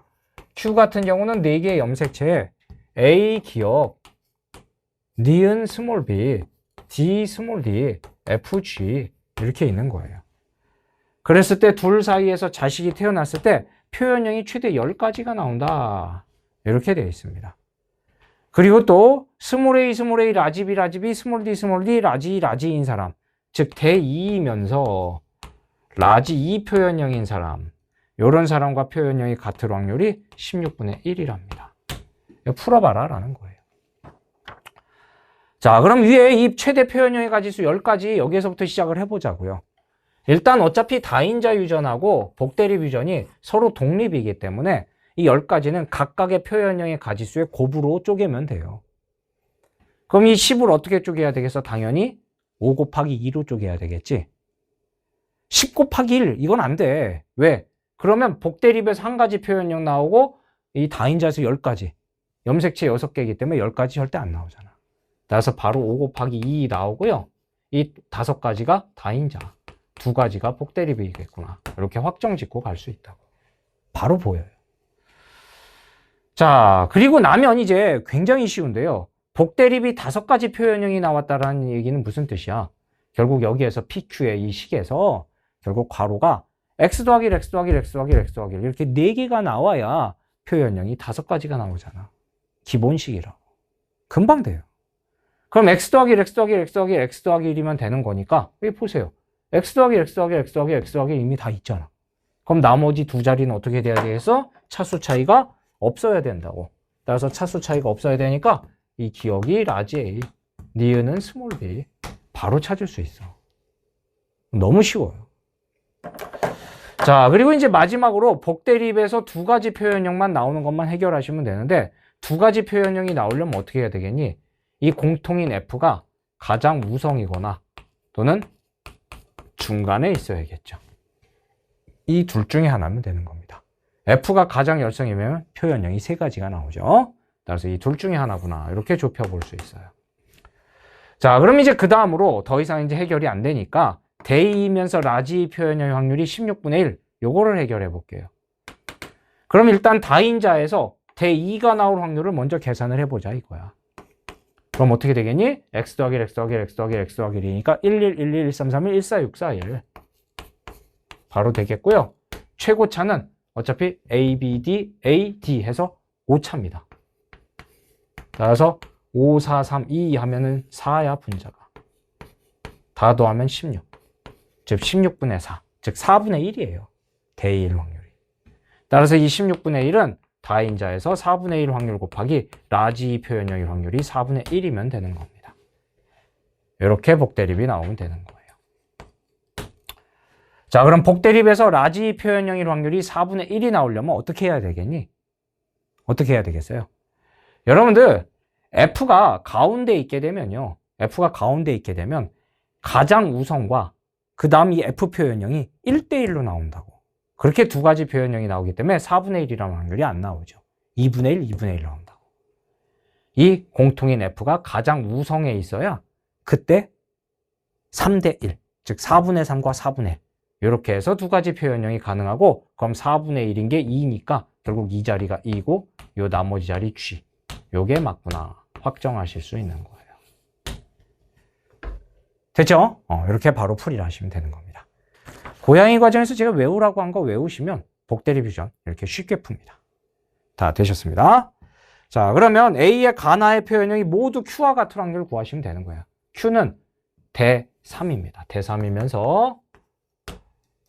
Q 같은 경우는 4개의 염색체에 A 기억, 니은 스몰 b, D 스몰 d, F, G 이렇게 있는 거예요. 그랬을 때 둘 사이에서 자식이 태어났을 때 표현형이 최대 10가지가 나온다. 이렇게 되어 있습니다. 그리고 또 스몰 a, 라지 b, 스몰 d, 라지인 사람. 즉 대2이면서 라지 2 표현형인 사람. 이런 사람과 표현형이 같을 확률이 16분의 1이랍니다. 풀어봐라 라는 거예요. 자, 그럼 위에 이 최대 표현형의 가지수 10가지 여기에서부터 시작을 해보자고요. 일단 어차피 다인자 유전하고 복대립 유전이 서로 독립이기 때문에 이 10가지는 각각의 표현형의 가지수의 곱으로 쪼개면 돼요. 그럼 이 10을 어떻게 쪼개야 되겠어? 당연히 5 곱하기 2로 쪼개야 되겠지. 10 곱하기 1 이건 안 돼. 왜? 그러면 복대립에서 한 가지 표현형 나오고 이 다인자에서 10가지 염색체 6개이기 때문에 10가지 절대 안 나오잖아. 따라서 바로 5 곱하기 2 나오고요. 이 5가지가 다인자, 2가지가 복대립이겠구나. 이렇게 확정 짓고 갈 수 있다고. 바로 보여요. 자, 그리고 나면 이제 굉장히 쉬운데요. 복대립이 5가지 표현형이 나왔다라는 얘기는 무슨 뜻이야? 결국 여기에서 PQ의 이 식에서 결국 괄호가 x 더하기 x 더하기 x 더하기 x 더하기 이렇게 4개가 나와야 표현형이 5가지가 나오잖아. 기본식이라고. 금방 돼요. 그럼 x 더하기 x 더하기 x 더하기 x 더하기 1이면 되는 거니까 여기 보세요. x 더하기 x 더하기 x 더하기 x 더하기 이미 다 있잖아. 그럼 나머지 2자리는 어떻게 돼야 되겠어? 차수 차이가 없어야 된다고. 따라서 차수 차이가 없어야 되니까 이 기억이 라지 A, 니은은 스몰 b 바로 찾을 수 있어. 너무 쉬워요. 자, 그리고 이제 마지막으로 복대립에서 2가지 표현형만 나오는 것만 해결하시면 되는데 2가지 표현형이 나오려면 어떻게 해야 되겠니? 이 공통인 F가 가장 우성이거나 또는 중간에 있어야겠죠. 이 둘 중에 하나면 되는 겁니다. F가 가장 열성이면 표현형이 3가지가 나오죠. 따라서 이 둘 중에 하나구나. 이렇게 좁혀볼 수 있어요. 자, 그럼 이제 그 다음으로 더 이상 이제 해결이 안 되니까 대이면서 라지 표현형의 확률이 16분의 1. 요거를 해결해 볼게요. 그럼 일단 다인자에서 대2가 나올 확률을 먼저 계산을 해보자 이거야. 그럼 어떻게 되겠니? x 더하기 x 더하기 x 더하기 x 더하기 1이니까 11, 12, 1331, 14641 바로 되겠고요. 최고차는 어차피 A, B, D, A, D 해서 5차입니다. 따라서 5, 4, 3, 2 하면은 4야 분자가. 다 더하면 16. 즉 16분의 4. 즉 4분의 1이에요. 대일 확률이. 따라서 이 16분의 1은 다인자에서 4분의 1 확률 곱하기 라지 표현형의 확률이 4분의 1이면 되는 겁니다. 이렇게 복대립이 나오면 되는 거예요. 자, 그럼 복대립에서 라지 표현형의 확률이 4분의 1이 나오려면 어떻게 해야 되겠니? 어떻게 해야 되겠어요? 여러분들 F가 가운데 있게 되면요. F가 가운데 있게 되면 가장 우성과 그 다음 이 F 표현형이 1대1로 나온다고. 그렇게 2가지 표현형이 나오기 때문에 4분의 1이라는 확률이 안 나오죠. 2분의 1, 2분의 1 나온다고. 이 공통인 F가 가장 우성에 있어야 그때 3대 1, 즉 4분의 3과 4분의 1 이렇게 해서 2가지 표현형이 가능하고 그럼 4분의 1인 게 2니까 결국 이 자리가 2고 요 나머지 자리 G. 요게 맞구나 확정하실 수 있는 거예요. 됐죠? 이렇게 바로 풀이를 하시면 되는 겁니다. 고양이 과정에서 제가 외우라고 한 거 외우시면 복대립 유전 이렇게 쉽게 풉니다. 다 되셨습니다. 자, 그러면 A의 가나의 표현형이 모두 Q와 같은 확률을 구하시면 되는 거예요. Q는 대3입니다. 대3이면서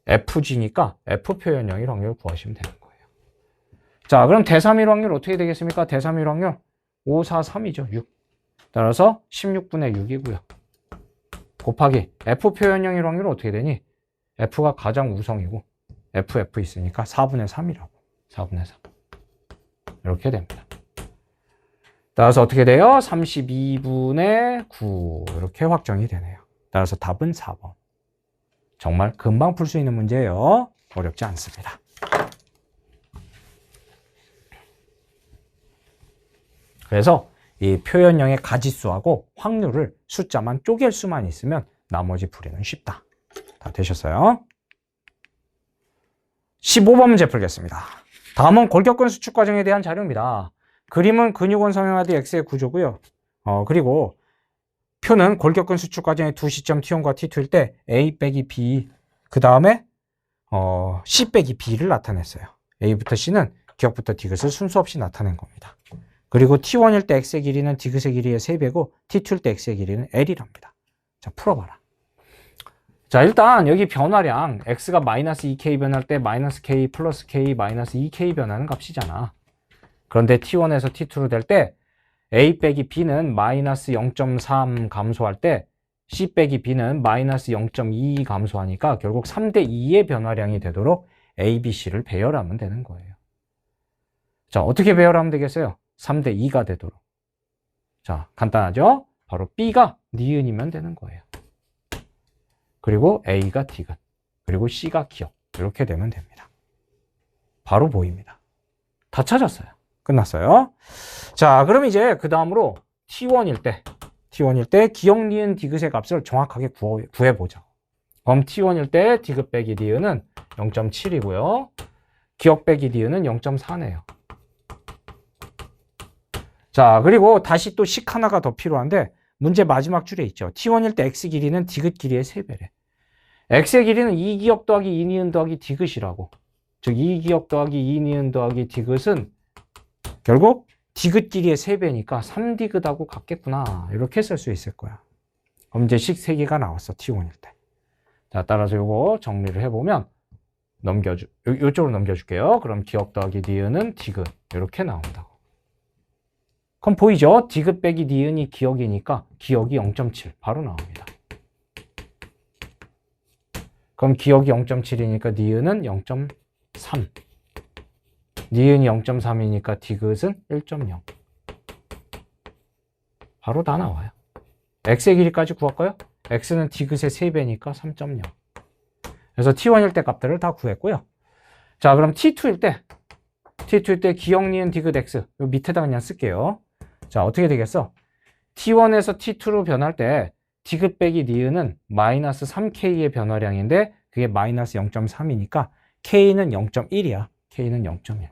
FG니까 F 표현형의 확률을 구하시면 되는 거예요. 자, 그럼 대3일 확률 어떻게 되겠습니까? 대3일 확률 5, 4, 3이죠. 6. 따라서 16분의 6이고요. 곱하기 F 표현형의 확률은 어떻게 되니? F가 가장 우성이고 FF 있으니까 4분의 3이라고. 4분의 3. 이렇게 됩니다. 따라서 어떻게 돼요? 32분의 9 이렇게 확정이 되네요. 따라서 답은 4번. 정말 금방 풀 수 있는 문제예요. 어렵지 않습니다. 그래서 이 표현형의 가지수하고 확률을 숫자만 쪼갤 수만 있으면 나머지 풀이는 쉽다. 다 되셨어요? 15번 문제 풀겠습니다. 다음은 골격근 수축 과정에 대한 자료입니다. 그림은 근육원 성형하드 X의 구조고요. 그리고 표는 골격근 수축 과정의 두 시점 T1과 T2일 때 A 빼기 B, 그 다음에 C 빼기 B를 나타냈어요. A부터 C는 기억부터 디귿을 순서 없이 나타낸 겁니다. 그리고 T1일 때 X의 길이는 디귿의 길이의 3배고 T2일 때 X의 길이는 L이랍니다. 자, 풀어봐라. 자, 일단 여기 변화량 X가 마이너스 2K 변할 때 마이너스 K 플러스 K 마이너스 2K 변하는 값이잖아. 그런데 T1에서 T2로 될 때 A 빼기 B는 마이너스 0.3 감소할 때 C 빼기 B는 마이너스 0.2 감소하니까 결국 3대 2의 변화량이 되도록 A, B, C를 배열하면 되는 거예요. 자, 어떻게 배열하면 되겠어요? 3대 2가 되도록. 자, 간단하죠? 바로 B가 니은이면 되는 거예요. 그리고 A가 디귿, 그리고 C가 기역. 이렇게 되면 됩니다. 바로 보입니다. 다 찾았어요. 끝났어요. 자, 그럼 이제 그 다음으로 T1일 때 기역, 니은, 디귿의 값을 정확하게 구해보자. 그럼 T1일 때 디귿 빼기 니은은 0.7이고요. 기역 빼기 니은은 0.4네요. 자, 그리고 다시 또 식 하나가 더 필요한데 문제 마지막 줄에 있죠. T1일 때 x 길이는 디귿 길이의 3배래. x의 길이는 2기역 더하기 2니은 더하기 디귿이라고. 즉 2기역 더하기 2니은 더하기 디귿은 결국 디귿 길이의 3배니까 3디귿하고 같겠구나. 이렇게 쓸 수 있을 거야. 그럼 이제 식 3개가 나왔어. T1일 때. 자, 따라서 이거 정리를 해보면 이쪽으로 넘겨줄게요. 그럼 기역 더하기 니은은 디귿. 이렇게 나온다고. 그럼 보이죠? 디귿 빼기 니은이 기역이니까 기역이 0.7 바로 나옵니다. 그럼 기역이 0.7이니까 니은은 0.3. 니은이 0.3이니까 디귿은 1.0. 바로 다 나와요. x의 길이까지 구할까요? x는 디귿의 3배니까 3.0. 그래서 t1일 때 값들을 다 구했고요. 자, 그럼 t2일 때 기역, 니은, 디귿, x. 요 밑에다 그냥 쓸게요. 자, 어떻게 되겠어? t1에서 t2로 변할 때 디귿 빼기 니은은 마이너스 3k의 변화량인데 그게 마이너스 0.3이니까 k는 0.1이야. k는 0.1.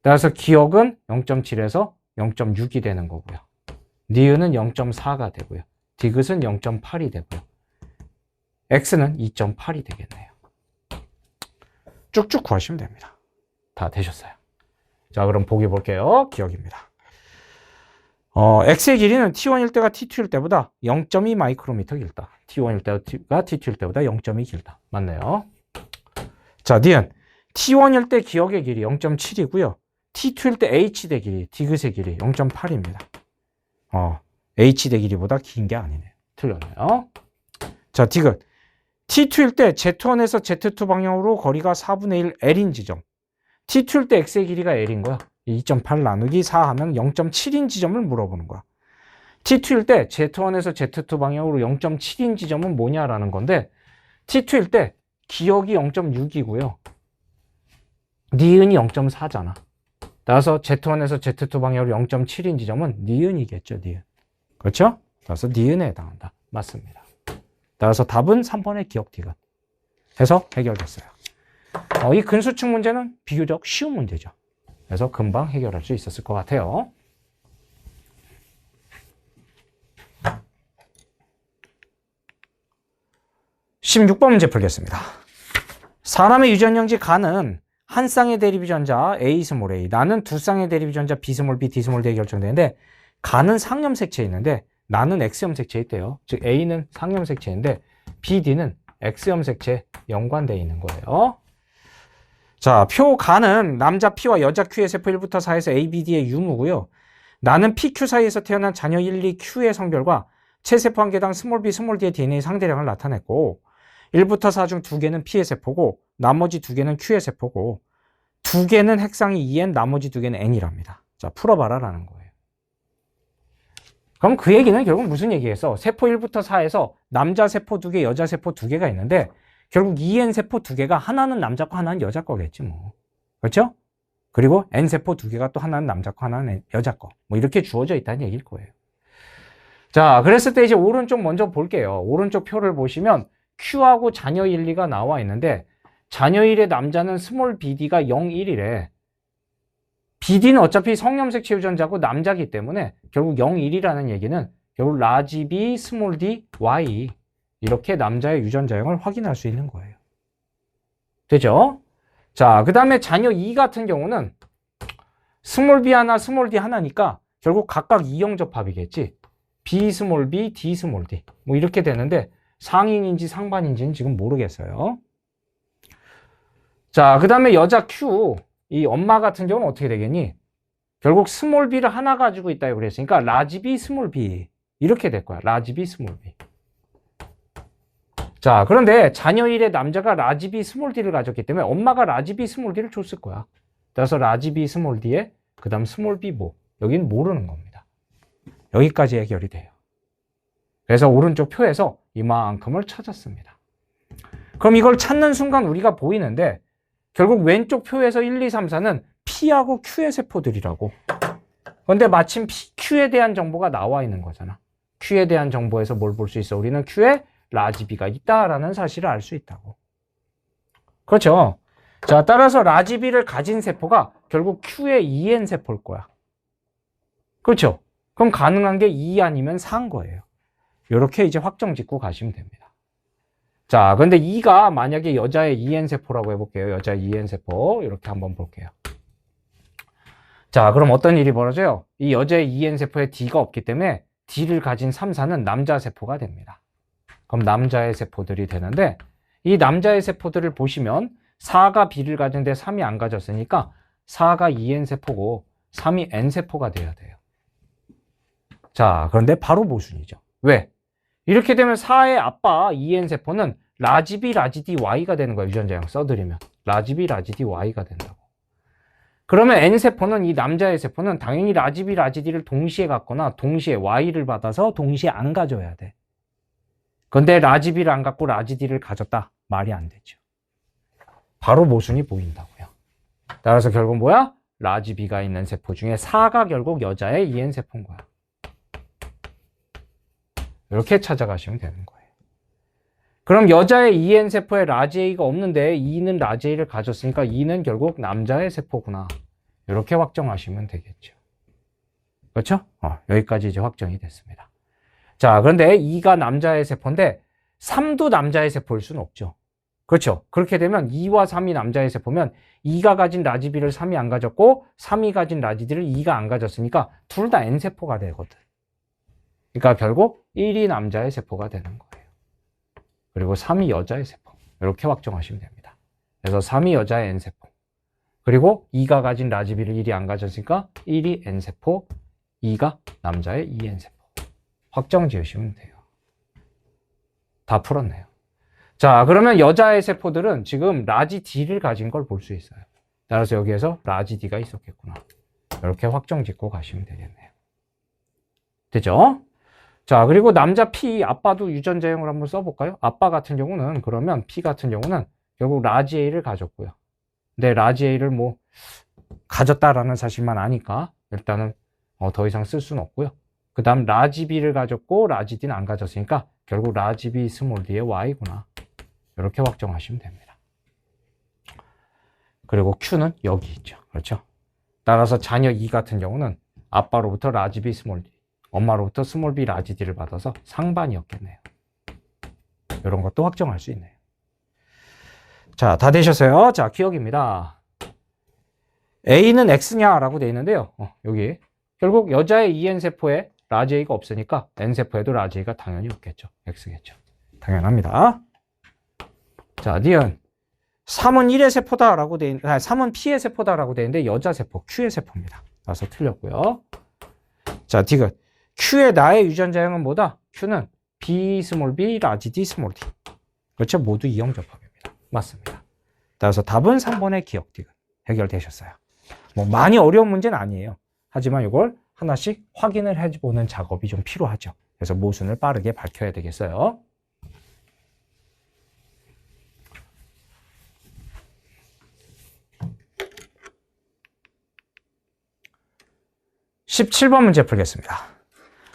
따라서 기역은 0.7에서 0.6이 되는 거고요. 니은은 0.4가 되고요. 디귿은 0.8이 되고요. x는 2.8이 되겠네요. 쭉쭉 구하시면 됩니다. 다 되셨어요. 자, 그럼 보기 볼게요. 기억입니다. x의 길이는 t1일 때가 t2일 때보다 0.2 마이크로미터 길다. t1일 때가 t2일 때보다 0.2 길다. 맞네요. 자, 니은. t1일 때 기역의 길이 0.7이고요. t2일 때 h대 길이, 디귿의 길이 0.8입니다. h대 길이보다 긴 게 아니네요. 틀렸네요. 자, 디귿. t2일 때 z1에서 z2 방향으로 거리가 4분의 1 l인 지점. t2일 때 x의 길이가 l인 거야. 2.8 나누기 4 하면 0.7인 지점을 물어보는 거야. t2일 때 z1에서 z2 방향으로 0.7인 지점은 뭐냐라는 건데 t2일 때 기역이 0.6이고요. 니은이 0.4잖아. 따라서 z1에서 z2 방향으로 0.7인 지점은 니은이겠죠. 니은. 그렇죠? 따라서 니은에 해당한다. 맞습니다. 따라서 답은 3번의 기역 디귿 해서 해결됐어요. 이 근수층 문제는 비교적 쉬운 문제죠. 그래서 금방 해결할 수 있었을 것 같아요. (16번) 문제 풀겠습니다. 사람의 유전형지 가는 한 쌍의 대립 유전자 A 스몰 a, 나는 두 쌍의 대립 유전자 B 스몰 b, D 스몰 d에 결정되는데 가는 상염색체에 있는데 나는 X염색체에 있대요. 즉 A는 상염색체인데 B, D는 X염색체에 연관되어 있는 거예요. 자, 표 가는 남자 P와 여자 Q의 세포 1부터 4에서 A, B, D의 유무고요. 나는 P, Q 사이에서 태어난 자녀 1, 2, Q의 성별과 체세포 한 개당 스몰 b, 스몰 d의 DNA 상대량을 나타냈고 1부터 4 중 2개는 P의 세포고 나머지 2개는 Q의 세포고 2개는 핵상이 2N, 나머지 2개는 N이랍니다. 자, 풀어봐라 라는 거예요. 그럼 그 얘기는 결국 무슨 얘기겠어? 세포 1부터 4에서 남자 세포 2개, 여자 세포 2개가 있는데 결국 EN 세포 2개가 하나는 남자 거 하나는 여자 거겠지 뭐. 그렇죠? 그리고 N 세포 2개가 또 하나는 남자 거 하나는 여자 거. 뭐 이렇게 주어져 있다는 얘기일 거예요. 자, 그랬을 때 이제 오른쪽 먼저 볼게요. 오른쪽 표를 보시면 Q하고 자녀 1, 2가 나와 있는데 자녀 1의 남자는 스몰 bd가 0, 1이래. bd는 어차피 성염색체 유전자고 남자기 때문에 결국 0, 1이라는 얘기는 결국 라지 b, 스몰 d, y 이렇게 남자의 유전자형을 확인할 수 있는 거예요. 되죠? 자, 그 다음에 자녀 2 같은 경우는 스몰 b 하나, 스몰 d 하나니까 결국 각각 2형 접합이겠지. b 스몰 b, d 스몰 d 뭐 이렇게 되는데 상인인지 상반인지는 지금 모르겠어요. 자, 그 다음에 여자 Q, 이 엄마 같은 경우는 어떻게 되겠니? 결국 스몰 b를 하나 가지고 있다 그랬으니까 라지 b, 스몰 b 이렇게 될 거야. 라지 b, 스몰 b. 자, 그런데 자녀 1의 남자가 라지 B 스몰 d를 가졌기 때문에 엄마가 라지 B 스몰 d를 줬을 거야. 따라서 라지 B 스몰 d에 그 다음 스몰 b 뭐, 여기는 모르는 겁니다. 여기까지 해결이 돼요. 그래서 오른쪽 표에서 이만큼을 찾았습니다. 그럼 이걸 찾는 순간 우리가 보이는데 결국 왼쪽 표에서 1, 2, 3, 4는 P하고 Q의 세포들이라고. 그런데 마침 Q에 대한 정보가 나와 있는 거잖아. Q에 대한 정보에서 뭘 볼 수 있어? 우리는 Q에 라지 B가 있다라는 사실을 알 수 있다고. 그렇죠? 자, 따라서 라지 B를 가진 세포가 결국 Q의 EN 세포일 거야. 그렇죠? 그럼 가능한 게 2 아니면 4인 거예요. 이렇게 이제 확정 짓고 가시면 됩니다. 자, 근데 2가 만약에 여자의 EN 세포라고 해볼게요. 여자의 EN 세포. 이렇게 한번 볼게요. 자, 그럼 어떤 일이 벌어져요? 이 여자의 EN 세포에 D가 없기 때문에 D를 가진 3, 4는 남자 세포가 됩니다. 그럼 남자의 세포들이 되는데 이 남자의 세포들을 보시면 4가 B를 가진데 3이 안 가졌으니까 4가 EN 세포고 3이 N 세포가 돼야 돼요. 자, 그런데 바로 모순이죠. 왜? 이렇게 되면 4의 아빠 EN 세포는 라지 B, 라지 D, Y가 되는 거예요. 유전자형 써드리면. 라지 B, 라지 D, Y가 된다고. 그러면 N 세포는 이 남자의 세포는 당연히 라지 B, 라지 D를 동시에 갖거나 동시에 Y를 받아서 동시에 안 가져야 돼. 근데 라지 B를 안 갖고 라지 D를 가졌다. 말이 안 되죠. 바로 모순이 보인다고요. 따라서 결국 뭐야? 라지 B가 있는 세포 중에 4가 결국 여자의 EN 세포인 거야. 이렇게 찾아가시면 되는 거예요. 그럼 여자의 EN 세포에 라지 A가 없는데 2는 라지 A를 가졌으니까 2는 결국 남자의 세포구나. 이렇게 확정하시면 되겠죠. 그렇죠? 여기까지 이제 확정이 됐습니다. 자, 그런데 2가 남자의 세포인데 3도 남자의 세포일 수는 없죠. 그렇죠? 그렇게 되면 2와 3이 남자의 세포면 2가 가진 라지 B를 3이 안 가졌고 3이 가진 라지 D를 2가 안 가졌으니까 둘 다 N 세포가 되거든. 그러니까 결국 1이 남자의 세포가 되는 거예요. 그리고 3이 여자의 세포. 이렇게 확정하시면 됩니다. 그래서 3이 여자의 N세포. 그리고 2가 가진 라지 B를 1이 안 가졌으니까 1이 N세포, 2가 남자의 EN세포. 확정 지으시면 돼요. 다 풀었네요. 자, 그러면 여자의 세포들은 지금 라지 D를 가진 걸 볼 수 있어요. 따라서 여기에서 라지 D가 있었겠구나. 이렇게 확정 짓고 가시면 되겠네요. 되죠? 자, 그리고 남자 P, 아빠도 유전자형을 한번 써볼까요? 아빠 같은 경우는 그러면 P 같은 경우는 결국 라지 A를 가졌고요. 근데 라지 A를 뭐 가졌다라는 사실만 아니까 일단은 더 이상 쓸 수는 없고요. 그 다음 라지 B를 가졌고 라지 D는 안 가졌으니까 결국 라지 B 스몰 D의 Y구나. 이렇게 확정하시면 됩니다. 그리고 Q는 여기 있죠. 그렇죠? 따라서 자녀 2 같은 경우는 아빠로부터 라지 B 스몰 D, 엄마로부터 스몰 b 라지 D를 받아서 상반이었겠네요. 이런 것도 확정할 수 있네요. 자, 다 되셨어요? 자, 기억입니다. A는 X냐라고 되어 있는데요. 여기 결국 여자의 EN세포에 라지 A가 없으니까 N세포에도 라지 A가 당연히 없겠죠. X겠죠. 당연합니다. 자, 니은 3은 1의 세포다라고 되어 있는, 3은 P의 세포다라고 되어 있는데 여자 세포, Q의 세포입니다. 그래서 틀렸고요. 자, 디귿 Q의 나의 유전자형은 뭐다? Q는 B 스몰 b 라지 D 스몰 d. 그렇죠? 모두 이형 접합입니다. 맞습니다. 따라서 답은 3번의 기억 디귿 해결되셨어요. 뭐 많이 어려운 문제는 아니에요. 하지만 이걸 하나씩 확인을 해보는 작업이 좀 필요하죠. 그래서 모순을 빠르게 밝혀야 되겠어요. (17번) 문제 풀겠습니다.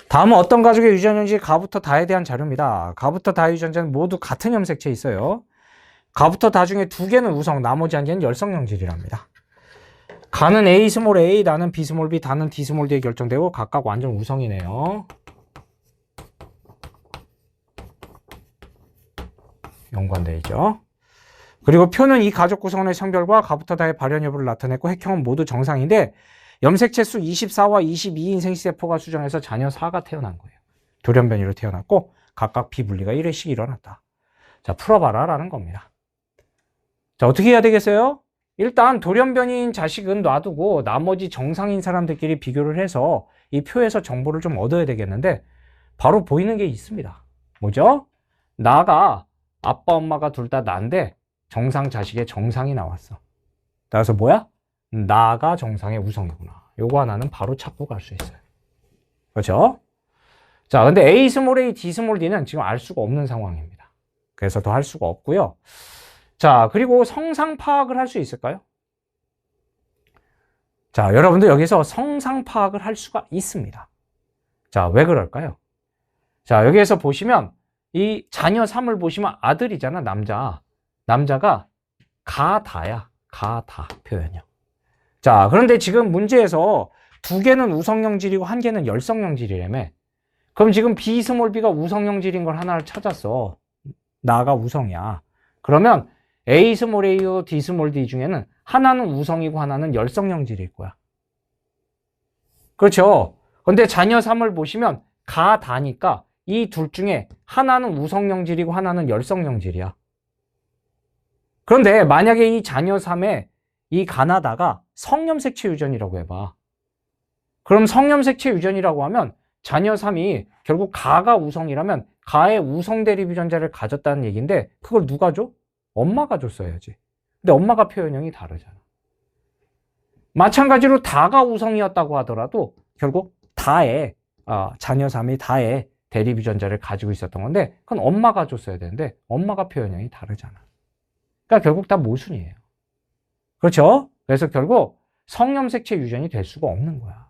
다음은 어떤 가족의 유전자인지 가부터 다에 대한 자료입니다. 가부터 다 유전자는 모두 같은 염색체에 있어요. 가부터 다 중에 2개는 우성, 나머지 1개는 열성형질이랍니다. 가는 A 스몰 A, 나는 B 스몰 B, 다는 D 스몰 D에 결정되고 각각 완전 우성이네요. 연관되어 있죠. 그리고 표는 이 가족 구성원의 성별과 가부터 다의 발현 여부를 나타냈고 핵형은 모두 정상인데 염색체 수 24와 22인 생시세포가 수정해서 자녀 4가 태어난 거예요. 돌연변이로 태어났고 각각 비분리가 1회씩 일어났다. 자, 풀어봐라 라는 겁니다. 자, 어떻게 해야 되겠어요? 일단 돌연변이인 자식은 놔두고 나머지 정상인 사람들끼리 비교를 해서 이 표에서 정보를 좀 얻어야 되겠는데 바로 보이는 게 있습니다. 뭐죠? 나가 아빠 엄마가 둘 다 나인데 정상 자식의 정상이 나왔어. 따라서 뭐야? 나가 정상의 우성이구나. 요거 하나는 바로 찾고 갈 수 있어요. 그렇죠? 자, 근데 A 스몰 a, D 스몰 d는 지금 알 수가 없는 상황입니다. 그래서 더 할 수가 없고요. 자, 그리고 성상 파악을 할 수 있을까요? 자, 여러분들 여기서 성상 파악을 할 수가 있습니다. 자, 왜 그럴까요? 자, 여기에서 보시면 이 자녀 3을 보시면 아들이잖아, 남자. 남자가 가다야. 가다 표현이요. 자, 그런데 지금 문제에서 두 개는 우성형질이고 한 개는 열성형질이라며. 그럼 지금 B 스몰 b가 우성형질인 걸 하나를 찾았어. 나가 우성이야. 그러면 A 스몰 a와 D 스몰 d 중에는 하나는 우성이고 하나는 열성형질일 거야. 그렇죠? 근데 자녀 3을 보시면 가다니까 이 둘 중에 하나는 우성형질이고 하나는 열성형질이야. 그런데 만약에 이 자녀 3의 이 가나다가 성염색체 유전이라고 해봐. 그럼 성염색체 유전이라고 하면 자녀 3이 결국 가가 우성이라면 가의 우성 대립 유전자를 가졌다는 얘기인데 그걸 누가 줘? 엄마가 줬어야지. 근데 엄마가 표현형이 다르잖아. 마찬가지로 다가 우성이었다고 하더라도 결국 다의 자녀 3이 다의 대립 유전자를 가지고 있었던 건데 그건 엄마가 줬어야 되는데 엄마가 표현형이 다르잖아. 그러니까 결국 다 모순이에요. 그렇죠? 그래서 결국 성염색체 유전이 될 수가 없는 거야.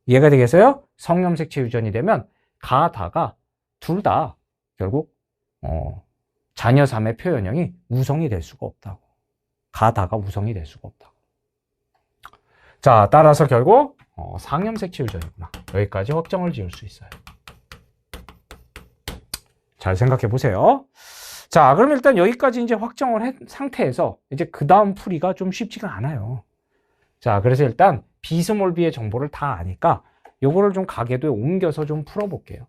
이해가 되겠어요? 성염색체 유전이 되면 가다가 둘 다 결국 자녀 3의 표현형이 우성이 될 수가 없다고. 가다가 우성이 될 수가 없다고. 자, 따라서 결국 상염색체 유전이구나. 여기까지 확정을 지을 수 있어요. 잘 생각해 보세요. 자, 그럼 일단 여기까지 이제 확정을 한 상태에서 이제 그 다음 풀이가 좀 쉽지가 않아요. 자, 그래서 일단 B 스몰 b의 정보를 다 아니까 요거를 좀 가계도에 옮겨서 좀 풀어볼게요.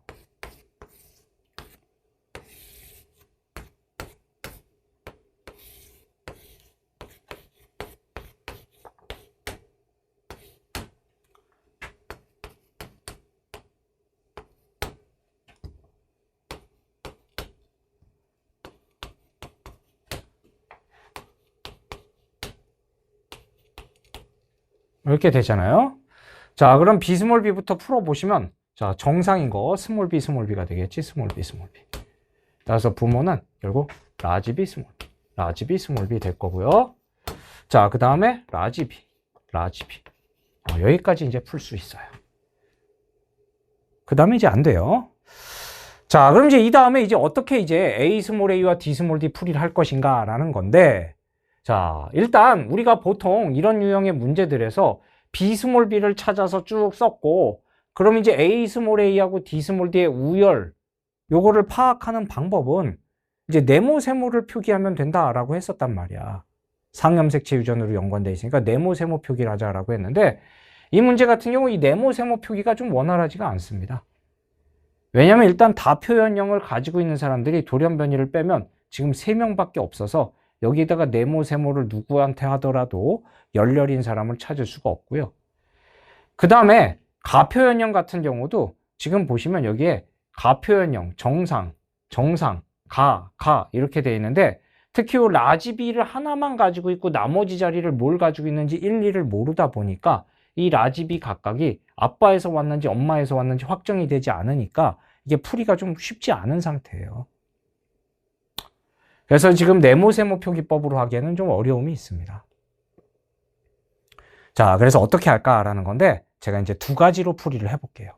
이렇게 되잖아요. 자, 그럼 B 스몰 b부터 풀어보시면 자, 정상인 거 스몰 b가 되겠지. 스몰 b. 따라서 부모는 결국 라지 b 스몰 b 될 거고요. 자, 그 다음에 라지 b. 여기까지 이제 풀 수 있어요. 그 다음에 이제 안 돼요. 자, 그럼 이제 이 다음에 이제 어떻게 이제 A 스몰 a와 D 스몰 d 풀이를 할 것인가 라는 건데, 자, 일단 우리가 보통 이런 유형의 문제들에서 B 스몰 b를 찾아서 쭉 썼고, 그럼 이제 A 스몰 a하고 D 스몰 d의 우열, 요거를 파악하는 방법은 이제 네모 세모를 표기하면 된다라고 했었단 말이야. 상염색체 유전으로 연관되어 있으니까 네모 세모 표기를 하자라고 했는데, 이 문제 같은 경우 이 네모 세모 표기가 좀 원활하지가 않습니다. 왜냐면 일단 다표현형을 가지고 있는 사람들이 돌연변이를 빼면 지금 3명밖에 없어서 여기다가 네모 세모를 누구한테 하더라도 열렬인 사람을 찾을 수가 없고요. 그 다음에 가표현형 같은 경우도 지금 보시면 여기에 가표현형, 정상, 가 이렇게 돼 있는데 특히 이 라지 b를 하나만 가지고 있고 나머지 자리를 뭘 가지고 있는지 1, 2를 모르다 보니까 이 라지 b 각각이 아빠에서 왔는지 엄마에서 왔는지 확정이 되지 않으니까 이게 풀이가 좀 쉽지 않은 상태예요. 그래서 지금 네모세모 표기법으로 하기에는 좀 어려움이 있습니다. 자, 그래서 어떻게 할까라는 건데 제가 이제 두 가지로 풀이를 해볼게요.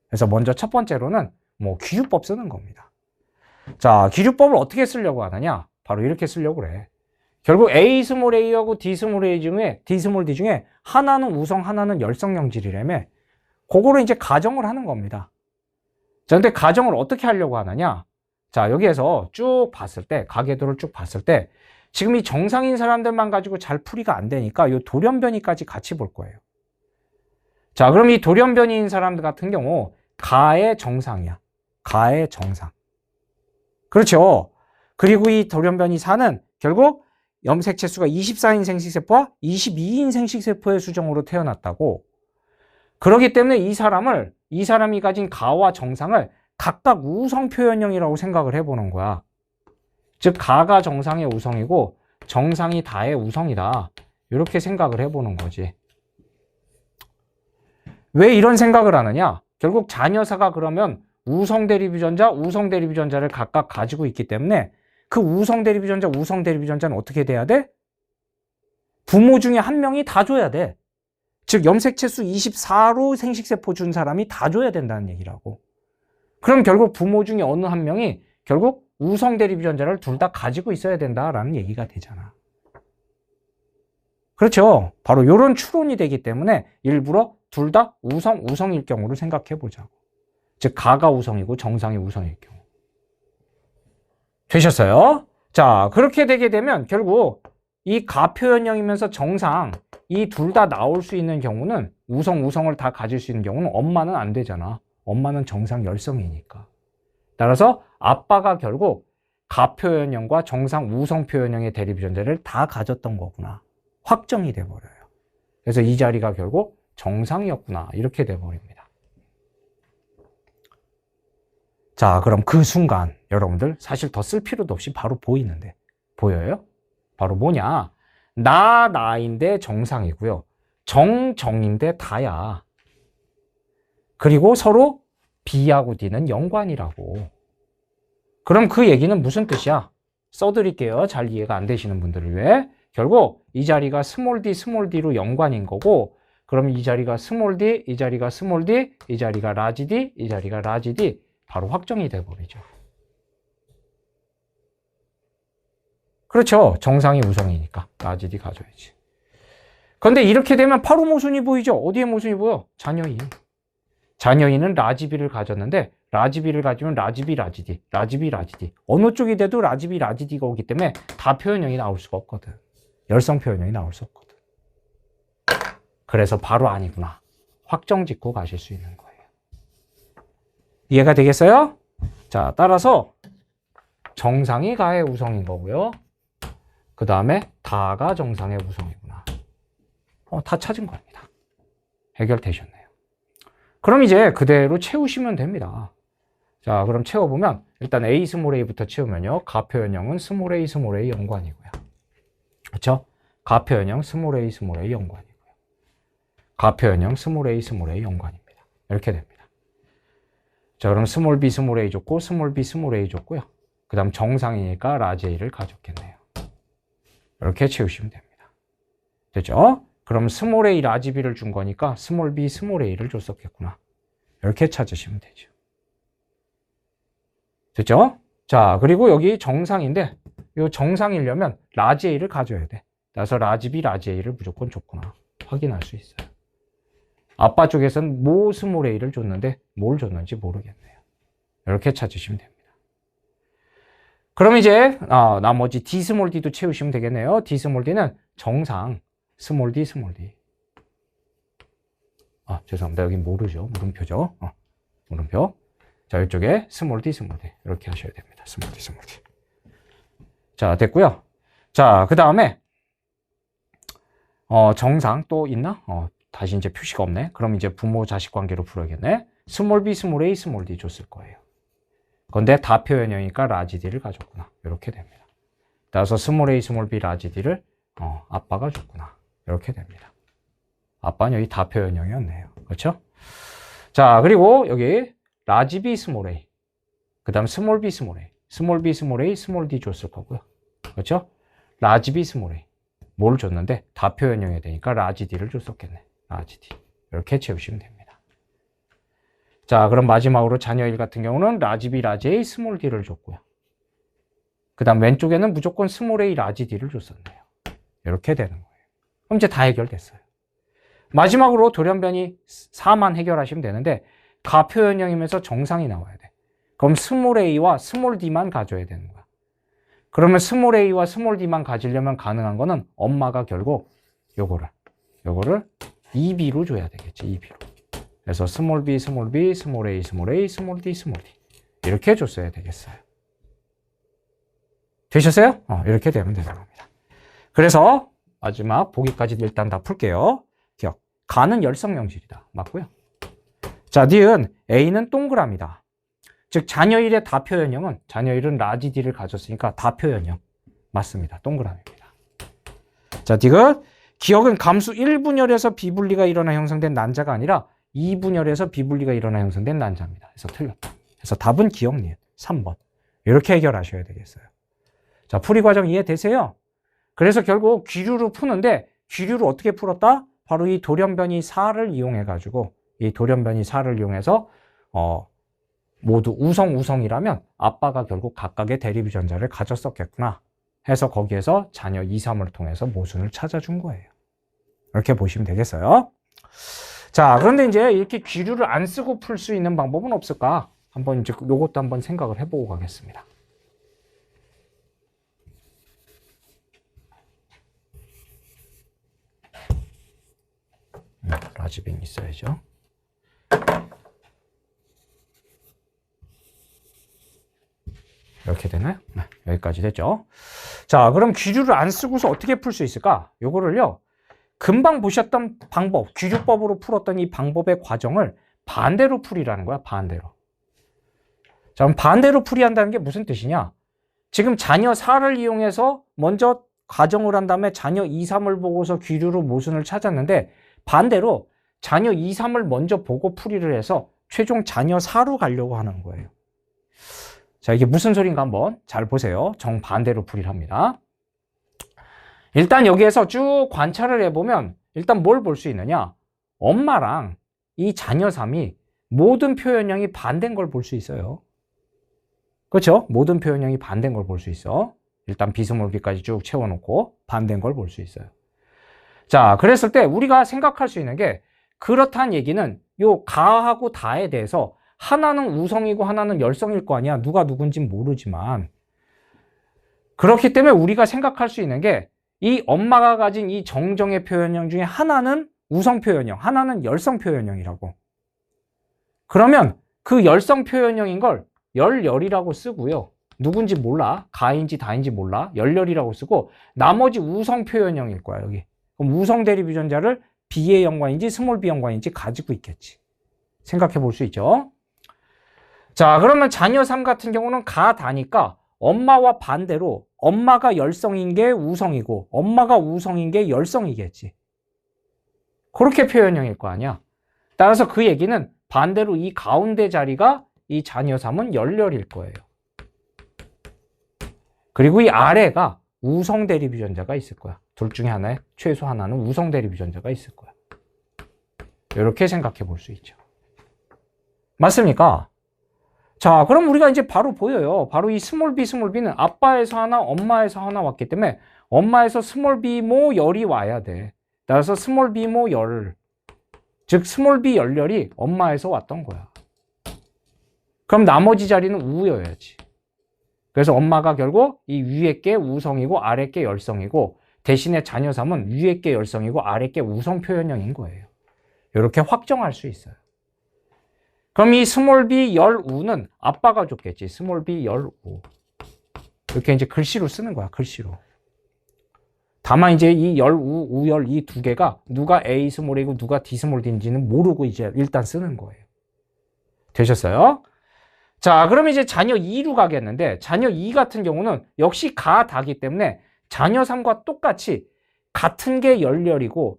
그래서 먼저 첫 번째로는 기류법 쓰는 겁니다. 자, 기류법을 어떻게 쓰려고 하느냐? 바로 이렇게 쓰려고 그래. 결국 A 스몰 a하고 D 스몰 D 중에 하나는 우성, 하나는 열성형질이라며 그거를 이제 가정을 하는 겁니다. 자, 근데 가정을 어떻게 하려고 하느냐? 자, 여기에서 쭉 봤을 때, 가계도를 쭉 봤을 때, 지금 이 정상인 사람들만 가지고 잘 풀이가 안 되니까 이 돌연변이까지 같이 볼 거예요. 자, 그럼 이 돌연변이인 사람들 같은 경우, 가의 정상이야. 가의 정상. 그렇죠. 그리고 이 돌연변이 4는 결국 염색체 수가 24인 생식세포와 22인 생식세포의 수정으로 태어났다고. 그렇기 때문에 이 사람이 가진 가와 정상을 각각 우성 표현형이라고 생각을 해보는 거야. 즉 가가 정상의 우성이고 정상이 다의 우성이다. 이렇게 생각을 해보는 거지. 왜 이런 생각을 하느냐? 결국 자녀사가 그러면 우성 대립유전자, 우성 대립유전자를 각각 가지고 있기 때문에 그 우성 대립유전자, 우성 대립유전자는 어떻게 돼야 돼? 부모 중에 한 명이 다 줘야 돼. 즉 염색체수 24로 생식세포 준 사람이 다 줘야 된다는 얘기라고. 그럼 결국 부모 중에 어느 한 명이 결국 우성 대립유전자를 둘 다 가지고 있어야 된다라는 얘기가 되잖아. 그렇죠. 바로 이런 추론이 되기 때문에 일부러 둘 다 우성일 경우를 생각해 보자고. 즉 가가 우성이고 정상이 우성일 경우. 되셨어요? 자, 그렇게 되게 되면 결국 이 가표현형이면서 정상 이 둘 다 나올 수 있는 경우는 우성을 다 가질 수 있는 경우는 엄마는 안 되잖아. 엄마는 정상 열성이니까. 따라서 아빠가 결국 가표현형과 정상 우성표현형의 대립유전자를 다 가졌던 거구나. 확정이 돼버려요. 그래서 이 자리가 결국 정상이었구나. 이렇게 돼버립니다. 자, 그럼 그 순간 여러분들 사실 더 쓸 필요도 없이 바로 보이는데 보여요? 바로 뭐냐? 나인데 정상이고요. 정인데 다야. 그리고 서로 B하고 D는 연관이라고. 그럼 그 얘기는 무슨 뜻이야? 써드릴게요. 잘 이해가 안 되시는 분들을 위해. 결국 이 자리가 스몰 d로 연관인 거고, 그럼 이 자리가 스몰 d, 이 자리가 스몰 d, 이 자리가 라지 d, 이 자리가 라지 d 바로 확정이 돼버리죠. 그렇죠. 정상이 우성이니까 라지 d 가져야지. 그런데 이렇게 되면 바로 모순이 보이죠. 어디에 모순이 보여? 자녀인. 자녀인은 라지 b를 가졌는데 라지 b를 가지면 라지 b, 라지 d, 라지 b, 라지 d. 어느 쪽이 돼도 라지 b, 라지 d가 오기 때문에 다 표현형이 나올 수가 없거든. 열성 표현형이 나올 수 없거든. 그래서 바로 아니구나. 확정 짓고 가실 수 있는 거예요. 이해가 되겠어요? 자, 따라서 정상이 가의 우성인 거고요. 그 다음에 다가 정상의 우성이구나. 다 찾은 겁니다. 해결되셨네요. 그럼 이제 그대로 채우시면 됩니다. 자, 그럼 채워보면 일단 A 스몰 a부터 채우면요. 가표현형은 스몰 a 연관이고요. 그렇죠? 가표현형 스몰 a 연관이고요. 가표현형 스몰 a 연관입니다. 이렇게 됩니다. 자, 그럼 스몰 b 스몰 a 줬고 스몰 b 스몰 a 줬고요. 그 다음 정상이니까 라지 a를 가졌겠네요. 이렇게 채우시면 됩니다. 됐죠? 그럼 스몰 a 라지 b를 준 거니까 스몰 b 스몰 a를 줬었겠구나. 이렇게 찾으시면 되죠. 됐죠? 자, 그리고 여기 정상인데 이 정상이려면 라지 a를 가져야 돼. 그래서 라지 b 라지 a를 무조건 줬구나. 확인할 수 있어요. 아빠 쪽에서는 모 스몰 a를 줬는데 뭘 줬는지 모르겠네요. 이렇게 찾으시면 됩니다. 그럼 이제 나머지 D 스몰 D도 채우시면 되겠네요. D 스몰 D는 정상 스몰 D 스몰 D. 죄송합니다. 여기 모르죠. 물음표죠. 물음표. 자, 이쪽에 스몰 D 스몰 D 이렇게 하셔야 됩니다. 스몰 D 스몰 D. 자, 됐고요. 자, 그 다음에 정상 또 있나? 다시 이제 표시가 없네. 그럼 이제 부모 자식 관계로 풀어야겠네. 스몰 b 스몰 a 스몰 d 줬을 거예요. 그런데 다 표현형이니까 라지 d를 가졌구나. 이렇게 됩니다. 따라서 스몰 a 스몰 b 라지 d를 아빠가 줬구나. 이렇게 됩니다. 아빠는 여기 다 표현형이었네요. 그렇죠? 자, 그리고 여기 라지 b 스몰 a, 그 다음 스몰 b 스몰 a, 스몰 b 스몰 a 스몰 d 줬을 거고요. 그렇죠? 라지 b 스몰 a 뭘 줬는데 다 표현형이 되니까 라지 d를 줬었겠네. 라지 d 이렇게 채우시면 됩니다. 자, 그럼 마지막으로 자녀 1 같은 경우는 라지 b 라지 a 스몰 d를 줬고요. 그 다음 왼쪽에는 무조건 스몰 a 라지 d를 줬었네요. 이렇게 되는 거예요. 그럼 이제 다 해결됐어요. 마지막으로 돌연변이 4만 해결하시면 되는데 가표현형이면서 정상이 나와야 돼. 그럼 스몰 a와 스몰 d만 가져야 되는 거야. 그러면 스몰 a와 스몰 d만 가지려면 가능한 거는 엄마가 결국 요거를 2b로 줘야 되겠지. 2b로. 그래서 스몰 b 스몰 b 스몰 a 스몰 a 스몰 d 스몰 d 이렇게 줬어야 되겠어요. 되셨어요? 이렇게 되면 되는 겁니다. 그래서 마지막 보기까지 일단 다 풀게요. 기억. 가는 열성명실이다. 맞고요. 자, 니은 A는 동그라미다. 즉 자녀 1의 다 표현형은 자녀 1은 라지 D를 가졌으니까 다 표현형 맞습니다. 동그라미입니다. 자, 디귿. 기억은 감수 1분열에서 비분리가 일어나 형성된 난자가 아니라 2분열에서 비분리가 일어나 형성된 난자입니다. 그래서 틀렸다. 그래서 답은 기억 니은 3번. 이렇게 해결하셔야 되겠어요. 자, 풀이 과정 이해되세요? 그래서 결국 귀류로 푸는데 귀류를 어떻게 풀었다? 바로 이 돌연변이 4를 이용해 가지고 이 돌연변이 4를 이용해서 모두 우성이라면 아빠가 결국 각각의 대립유전자를 가졌었겠구나 해서 거기에서 자녀 2, 3을 통해서 모순을 찾아준 거예요. 이렇게 보시면 되겠어요. 자, 그런데 이제 이렇게 귀류를 안 쓰고 풀 수 있는 방법은 없을까? 한번 이제 요것도 한번 생각을 해보고 가겠습니다. 라지벤 있어야죠. 이렇게 되나요? 네, 여기까지 됐죠. 자, 그럼 귀류를 안 쓰고서 어떻게 풀 수 있을까? 요거를요, 금방 보셨던 방법, 귀류법으로 풀었던 이 방법의 과정을 반대로 풀이라는 거야, 반대로. 자, 그럼 반대로 풀이한다는 게 무슨 뜻이냐? 지금 자녀 4를 이용해서 먼저 가정을 한 다음에 자녀 2, 3을 보고서 귀류로 모순을 찾았는데 반대로 자녀 2, 3을 먼저 보고 풀이를 해서 최종 자녀 4로 가려고 하는 거예요. 자, 이게 무슨 소린가 한번 잘 보세요. 정반대로 풀이를 합니다. 일단 여기에서 쭉 관찰을 해보면 일단 뭘 볼 수 있느냐? 엄마랑 이 자녀 3이 모든 표현형이 반대인 걸 볼 수 있어요. 그렇죠? 모든 표현형이 반대인 걸 볼 수 있어. 일단 비스몰비까지 쭉 채워놓고 반대인 걸 볼 수 있어요. 자, 그랬을 때 우리가 생각할 수 있는 게 그렇다는 얘기는 요 가하고 다에 대해서 하나는 우성이고 하나는 열성일 거 아니야. 누가 누군진 모르지만. 그렇기 때문에 우리가 생각할 수 있는 게 이 엄마가 가진 이 정정의 표현형 중에 하나는 우성 표현형, 하나는 열성 표현형이라고. 그러면 그 열성 표현형인 걸 열열이라고 쓰고요. 누군지 몰라. 가인지 다인지 몰라. 열열이라고 쓰고 나머지 우성 표현형일 거야, 여기. 그럼 우성 대립 유전자를 B의 연관인지 스몰 B 연관인지 가지고 있겠지. 생각해 볼 수 있죠. 자, 그러면 자녀 3 같은 경우는 가다니까 엄마와 반대로 엄마가 열성인 게 우성이고 엄마가 우성인 게 열성이겠지. 그렇게 표현형일 거 아니야. 따라서 그 얘기는 반대로 이 가운데 자리가 이 자녀 3은 열열일 거예요. 그리고 이 아래가 우성 대립 유전자가 있을 거야. 둘 중에 하나에 최소 하나는 우성 대립 유전자가 있을 거야. 이렇게 생각해 볼 수 있죠. 맞습니까? 자, 그럼 우리가 이제 바로 보여요. 바로 이 스몰 b는 아빠에서 하나, 엄마에서 하나 왔기 때문에 엄마에서 스몰 b모 열이 와야 돼. 따라서 스몰 b모 열, 즉 스몰 b 열열이 엄마에서 왔던 거야. 그럼 나머지 자리는 우여야지. 그래서 엄마가 결국 이 위에 게 우성이고 아래 게 열성이고 대신에 자녀 3은 위에 게 열성이고 아래 게 우성 표현형인 거예요. 이렇게 확정할 수 있어요. 그럼 이 스몰 b 열우는 아빠가 줬겠지. 스몰 b 열우. 이렇게 이제 글씨로 쓰는 거야, 글씨로. 다만 이제 이 열우, 우열 이 두 개가 누가 A 스몰이고 누가 D 스몰 D인지는 모르고 이제 일단 쓰는 거예요. 되셨어요? 자, 그럼 이제 자녀 2로 가겠는데 자녀 2 같은 경우는 역시 가다기 때문에 자녀 3과 똑같이 같은 게 열열이고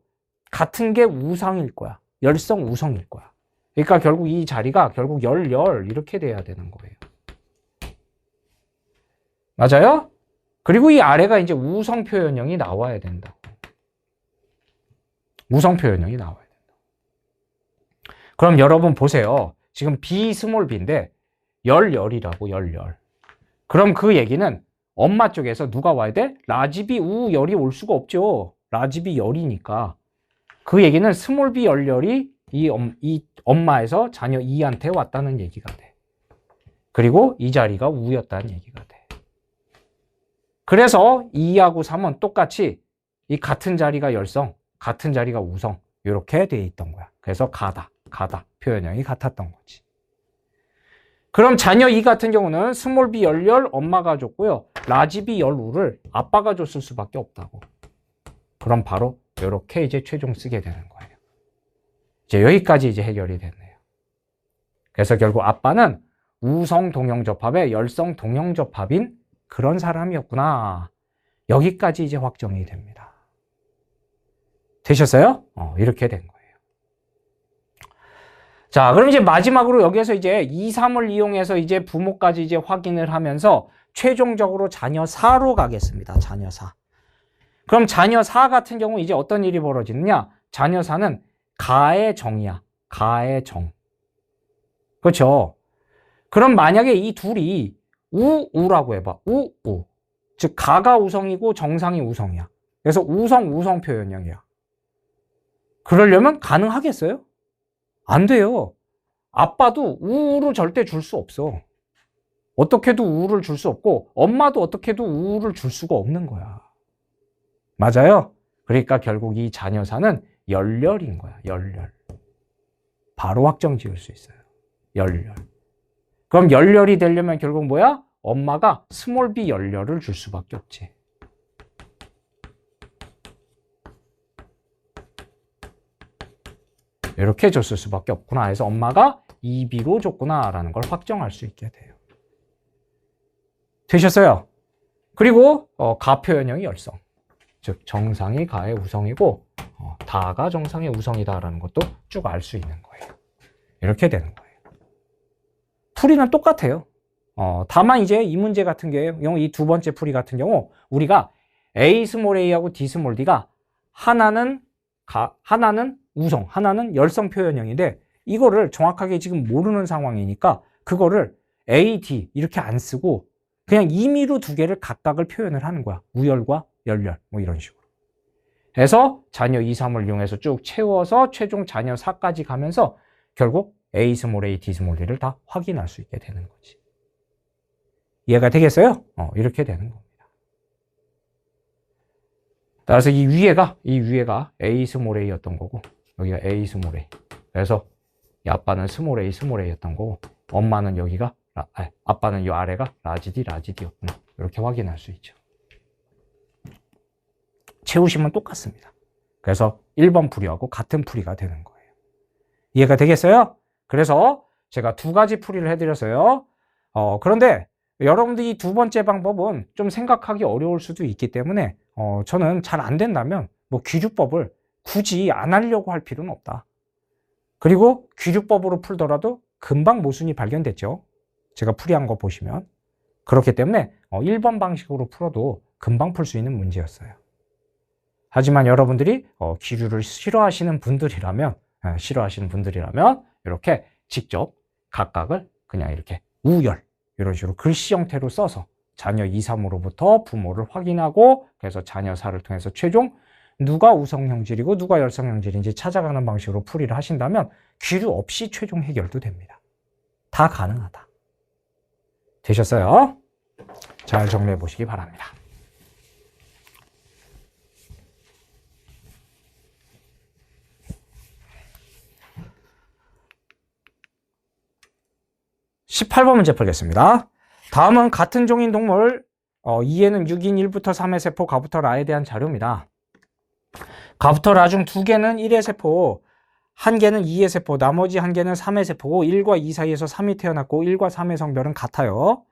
같은 게 우성일 거야. 열성 우성일 거야. 그러니까 결국 이 자리가 결국 열열 이렇게 돼야 되는 거예요. 맞아요? 그리고 이 아래가 이제 우성 표현형이 나와야 된다고. 우성 표현형이 나와야 된다. 그럼 여러분 보세요. 지금 B 스몰 b인데 열열이라고, 열열. 그럼 그 얘기는 엄마 쪽에서 누가 와야 돼? 라지비 우열이 올 수가 없죠. 라지비 열이니까. 그 얘기는 스몰 b 열열이 이 엄마에서 자녀 2한테 왔다는 얘기가 돼. 그리고 이 자리가 우였다는 얘기가 돼. 그래서 2하고 3은 똑같이 이 같은 자리가 열성, 같은 자리가 우성 이렇게 돼 있던 거야. 그래서 가다 표현형이 같았던 거지. 그럼 자녀 2 같은 경우는 스몰 b 열열 엄마가 줬고요. 라지 b 열우를 아빠가 줬을 수밖에 없다고. 그럼 바로 이렇게 이제 최종 쓰게 되는 거예요. 이제 여기까지 이제 해결이 됐네요. 그래서 결국 아빠는 우성 동형접합의 열성 동형접합인 그런 사람이었구나. 여기까지 이제 확정이 됩니다. 되셨어요? 이렇게 된 거예요. 자, 그럼 이제 마지막으로 여기에서 이제 2, 3을 이용해서 이제 부모까지 이제 확인을 하면서 최종적으로 자녀 4로 가겠습니다. 자녀 4. 그럼 자녀 4 같은 경우 이제 어떤 일이 벌어지느냐? 자녀 4는 가의 정이야. 가의 정. 그렇죠? 그럼 만약에 이 둘이 우라고 해봐. 우. 즉 가가 우성이고 정상이 우성이야. 그래서 우성 표현형이야. 그러려면 가능하겠어요? 안 돼요. 아빠도 우를 절대 줄 수 없어. 어떻게도 우를 줄 수 없고 엄마도 어떻게도 우를 줄 수가 없는 거야. 맞아요? 그러니까 결국 이 자녀사는 열렬인 거야. 열렬. 바로 확정 지을 수 있어요. 열렬. 그럼 열렬이 되려면 결국 뭐야? 엄마가 스몰 b 열렬을 줄 수밖에 없지. 이렇게 줬을 수밖에 없구나. 그래서 엄마가 2b로 줬구나라는 걸 확정할 수 있게 돼요. 되셨어요? 그리고 가 표현형이 열성. 즉 정상이 가의 우성이고 다가 정상의 우성이다라는 것도 쭉 알 수 있는 거예요. 이렇게 되는 거예요. 풀이는 똑같아요. 다만 이제 이 문제 같은 경우 이 두 번째 풀이 같은 경우 우리가 a 스몰 a하고 d 스몰 d가 하나는 우성, 하나는 열성 표현형인데 이거를 정확하게 지금 모르는 상황이니까 그거를 a, d 이렇게 안 쓰고 그냥 임의로 두 개를 각각을 표현을 하는 거야. 우열과 열렬 뭐 이런 식으로. 해서 자녀 2, 3을 이용해서 쭉 채워서 최종 자녀 4까지 가면서 결국 a 스몰 a, d 스몰 d를 다 확인할 수 있게 되는 거지. 이해가 되겠어요? 이렇게 되는 겁니다. 따라서 이 위에가 a 스몰 a였던 거고 여기가 a 스몰 a. 그래서 이 아빠는 스몰 a였던 거고 엄마는 여기가 아빠는 이 아래가 라지 d였구나. 이렇게 확인할 수 있죠. 채우시면 똑같습니다. 그래서 1번 풀이하고 같은 풀이가 되는 거예요. 이해가 되겠어요? 그래서 제가 두 가지 풀이를 해드렸어요. 그런데 여러분들이 두 번째 방법은 좀 생각하기 어려울 수도 있기 때문에 저는 잘 안 된다면 뭐 귀주법을 굳이 안 하려고 할 필요는 없다. 그리고 귀주법으로 풀더라도 금방 모순이 발견됐죠. 제가 풀이한 거 보시면. 그렇기 때문에 1번 방식으로 풀어도 금방 풀 수 있는 문제였어요. 하지만 여러분들이 기류를 싫어하시는 분들이라면 이렇게 직접 각각을 그냥 이렇게 우열 이런 식으로 글씨 형태로 써서 자녀 2, 3으로부터 부모를 확인하고 그래서 자녀 4를 통해서 최종 누가 우성형질이고 누가 열성형질인지 찾아가는 방식으로 풀이를 하신다면 기류 없이 최종 해결도 됩니다. 다 가능하다. 되셨어요? 잘 정리해 보시기 바랍니다. (18번) 문제 풀겠습니다. 다음은 같은 종인 동물 2에는 6인 1부터 3의 세포 가부터 라에 대한 자료입니다. 가부터 라 중 2개는 1의 세포, 1개는 2의 세포, 나머지 1개는 3의 세포고 1과 2 사이에서 3이 태어났고 1과 3의 성별은 같아요.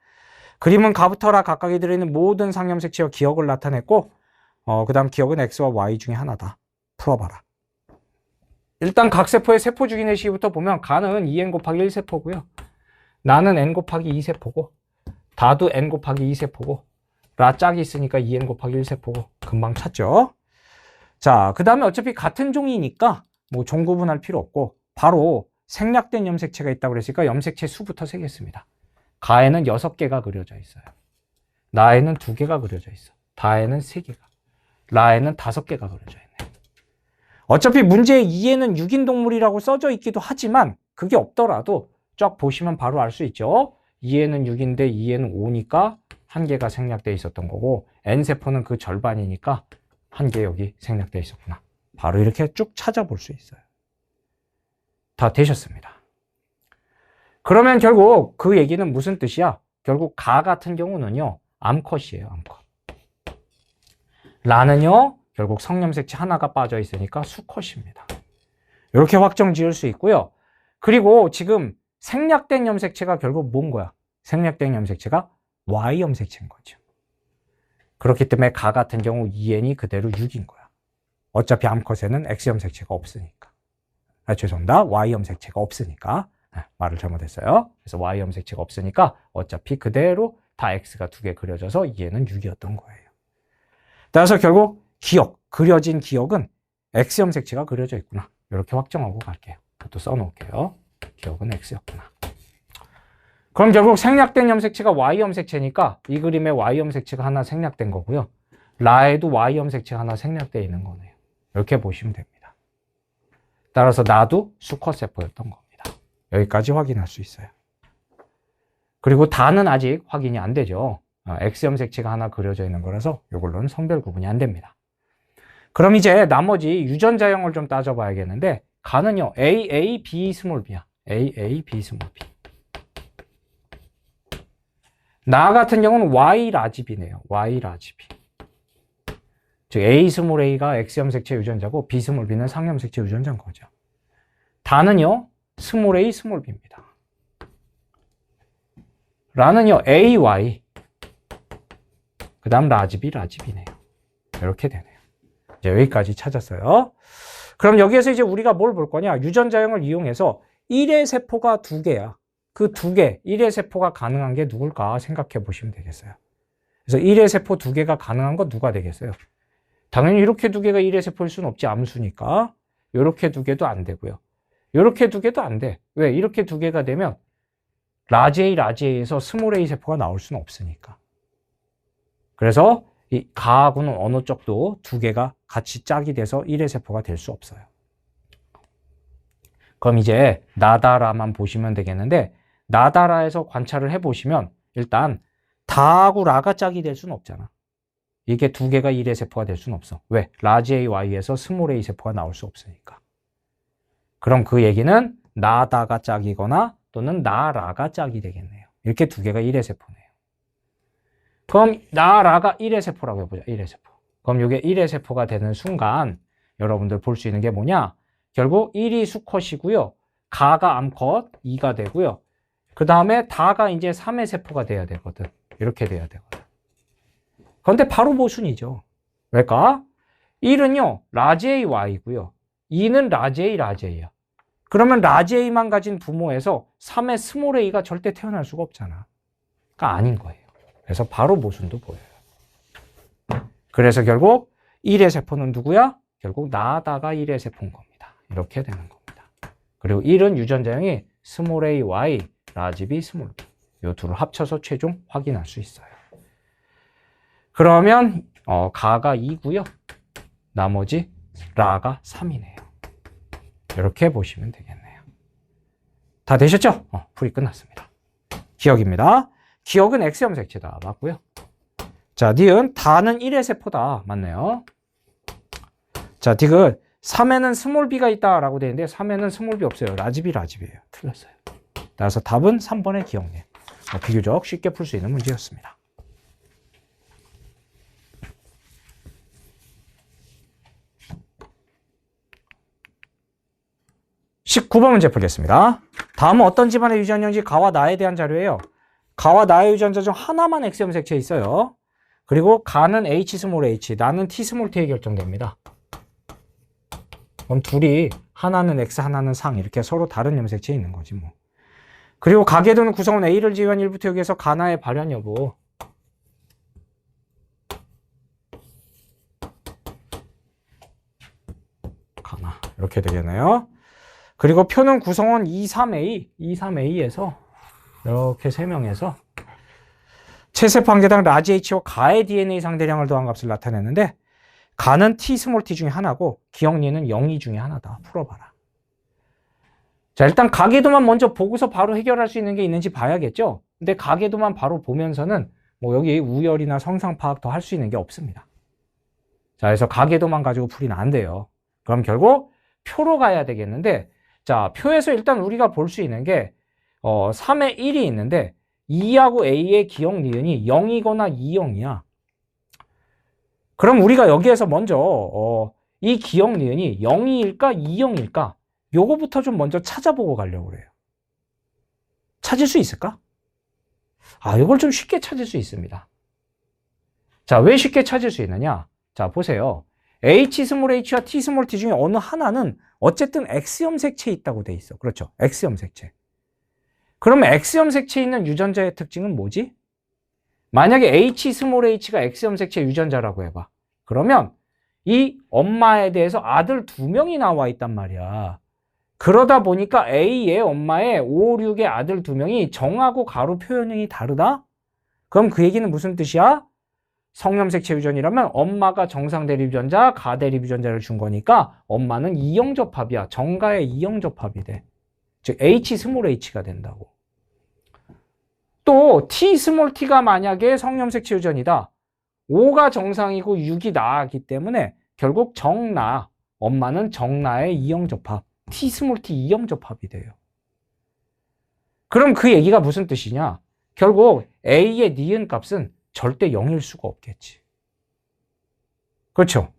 그림은 가부터 라 각각이 들어있는 모든 상염색체와 기억을 나타냈고 그 다음 기억은 X와 Y 중에 하나다. 풀어봐라. 일단 각 세포의 세포 주기의 시부터 보면 가는 2n 곱하기 1세포고요. 나는 n 곱하기 2세포고 다도 n 곱하기 2세포고 라 짝이 있으니까 2n 곱하기 1세포고 금방 찾죠. 자, 그 다음에 어차피 같은 종이니까 뭐 종 구분할 필요 없고 바로 생략된 염색체가 있다고 그랬으니까 염색체 수부터 세겠습니다. 가에는 6개가 그려져 있어요. 나에는 2개가 그려져 있어. 다에는 3개가. 라에는 5개가 그려져 있네. 어차피 문제에 2에는 6인 동물이라고 써져 있기도 하지만 그게 없더라도 쫙 보시면 바로 알 수 있죠. 2에는 6인데 2에는 5니까 1개가 생략되어 있었던 거고 N세포는 그 절반이니까 1개 여기 생략되어 있었구나. 바로 이렇게 쭉 찾아볼 수 있어요. 다 되셨습니다. 그러면 결국 그 얘기는 무슨 뜻이야? 결국 가 같은 경우는요. 암컷이에요. 암컷. 라는요. 결국 성염색체 하나가 빠져 있으니까 수컷입니다. 이렇게 확정 지을 수 있고요. 그리고 지금 생략된 염색체가 결국 뭔 거야? 생략된 염색체가 Y 염색체인 거죠. 그렇기 때문에 가 같은 경우 2n이 그대로 6인 거야. 어차피 암컷에는 X 염색체가 없으니까. 죄송합니다. Y 염색체가 없으니까. 말을 잘못했어요. 그래서 Y 염색체가 없으니까 어차피 그대로 다 X가 2개 그려져서 2n은 6이었던 거예요. 따라서 결국 기억, 그려진 기억은 X 염색체가 그려져 있구나. 이렇게 확정하고 갈게요. 또 써놓을게요. 기억은 X였구나. 그럼 결국 생략된 염색체가 Y 염색체니까 이 그림에 Y 염색체가 하나 생략된 거고요. 라에도 Y 염색체가 하나 생략되어 있는 거네요. 이렇게 보시면 됩니다. 따라서 나도 수컷세포였던 겁니다. 여기까지 확인할 수 있어요. 그리고 다는 아직 확인이 안 되죠. X 염색체가 하나 그려져 있는 거라서 이걸로는 성별 구분이 안 됩니다. 그럼 이제 나머지 유전자형을 좀 따져봐야겠는데 가는요. AA, B, 스몰 b야. AA, B, 스몰 b. 나 같은 경우는 Y 라지 B네요. Y 라지 B. 즉 A 스몰 A가 X 염색체 유전자고 B 스몰 B는 상 염색체 유전자인 거죠. 다는요. 스몰 A, 스몰 B입니다. 라는요. AY. 그 다음 라지 B, 라지 B네요. 이렇게 되네요. 이제 여기까지 찾았어요. 그럼 여기에서 이제 우리가 뭘 볼 거냐? 유전자형을 이용해서 1의 세포가 2개야. 그 2개, 1의 세포가 가능한 게 누굴까 생각해 보시면 되겠어요. 그래서 1의 세포 2개가 가능한 건 누가 되겠어요? 당연히 이렇게 2개가 1의 세포일 수는 없지, 암수니까. 이렇게 2개도 안 되고요. 이렇게 2개도 안 돼. 왜? 이렇게 2개가 되면 라지 A, 라지 A에서 스몰 A 세포가 나올 수는 없으니까. 그래서 이 가하고는 어느 쪽도 2개가 같이 짝이 돼서 1의 세포가 될 수 없어요. 그럼 이제 나다라만 보시면 되겠는데 나다라에서 관찰을 해보시면 일단 다하고 라가 짝이 될 수는 없잖아. 이게 2개가 1의 세포가 될 수는 없어. 왜? 라지 A, Y에서 스몰 A 세포가 나올 수 없으니까. 그럼 그 얘기는 나다가 짝이거나 또는 나라가 짝이 되겠네요. 이렇게 2개가 1의 세포네요. 그럼 나라가 1의 세포라고 해보자. 1의 세포. 그럼 이게 1의 세포가 되는 순간 여러분들 볼 수 있는 게 뭐냐? 결국 1이 수컷이고요. 가가 암컷 2가 되고요. 그 다음에 다가 이제 3의 세포가 돼야 되거든. 이렇게 돼야 되거든. 그런데 바로 모순이죠. 왜일까? 1은요. 라지 A, Y고요. 2는 라지 A, 라지 A야. 그러면 라지 A만 가진 부모에서 3의 스몰 A가 절대 태어날 수가 없잖아. 그러니까 아닌 거예요. 그래서 바로 모순도 보여요. 그래서 결국 1의 세포는 누구야? 결국 나다가 1의 세포인 겁니다. 이렇게 되는 겁니다. 그리고 1은 유전자형이 스몰 A, Y, 라지 B, 스몰 B. 이 둘을 합쳐서 최종 확인할 수 있어요. 그러면 가가 2고요. 나머지 라가 3이네요. 이렇게 보시면 되겠네요. 다 되셨죠? 풀이 끝났습니다. 기억입니다. 기억은 X 염색체다. 맞고요. 자, 니은 다는 1의 세포다. 맞네요. 자, 디귿 3에는 스몰 b가 있다라고 되어 있는데 3에는 스몰 b 없어요. 라지 b, 라지 b예요. 틀렸어요. 따라서 답은 3번의 기억력. 비교적 쉽게 풀 수 있는 문제였습니다. 19번 문제 풀겠습니다. 다음은 어떤 집안의 유전형인지 가와 나에 대한 자료예요. 가와 나의 유전자 중 하나만 X 염색체에 있어요. 그리고 가는 H 스몰 H, 나는 T 스몰 T에 결정됩니다. 그럼 둘이 하나는 X, 하나는 상 이렇게 서로 다른 염색체에 있는 거지 뭐. 그리고 가계도는 구성원 A를 제외한 1부터 여기에서 가나의 발현 여부. 가나 이렇게 되겠네요. 그리고 표는 구성원 23A, 23A에서 이렇게 3명에서 체세포 한 개당 라지 H와 가의 DNA 상대량을 더한 값을 나타내는데 가는 T 스몰 t 중에 하나고 기억리는 0이 중에 하나다. 풀어봐라. 자, 일단 가계도만 먼저 보고서 바로 해결할 수 있는 게 있는지 봐야겠죠. 근데 가계도만 바로 보면서는 뭐 여기 우열이나 성상 파악 더 할 수 있는 게 없습니다. 자, 그래서 가계도만 가지고 풀이는 안 돼요. 그럼 결국 표로 가야 되겠는데, 자, 표에서 일단 우리가 볼 수 있는 게 3에 1이 있는데 2하고 A의 기억 니은이 0이거나 2,0이야. 그럼 우리가 여기에서 먼저 이 기억 니은이 0일까 2,0일까 요거부터 좀 먼저 찾아보고 가려고 그래요. 찾을 수 있을까? 이걸 좀 쉽게 찾을 수 있습니다. 자, 왜 쉽게 찾을 수 있느냐? 자, 보세요. H와 T 중에 어느 하나는 어쨌든 X형 색체에 있다고 돼 있어. 그렇죠. X형 색체. 그러면 X형 색체에 있는 유전자의 특징은 뭐지? 만약에 H가 X형 색체 유전자라고 해봐. 그러면 이 엄마에 대해서 아들 2명이 나와 있단 말이야. 그러다 보니까 A의 엄마의 5, 6의 아들 2명이 정하고 가로 표현형이 다르다? 그럼 그 얘기는 무슨 뜻이야? 성염색체 유전이라면 엄마가 정상 대립유전자, 가 대립유전자를 준 거니까 엄마는 이형접합이야. 정가의 이형접합이 돼. 즉 H가 된다고. 또 T가 만약에 성염색체 유전이다. 5가 정상이고 6이 나이기 때문에 결국 정나, 엄마는 정나의 이형접합, T 이형접합이 돼요. 그럼 그 얘기가 무슨 뜻이냐? 결국 A의 니은 값은 절대 0일 수가 없겠지. 그렇죠?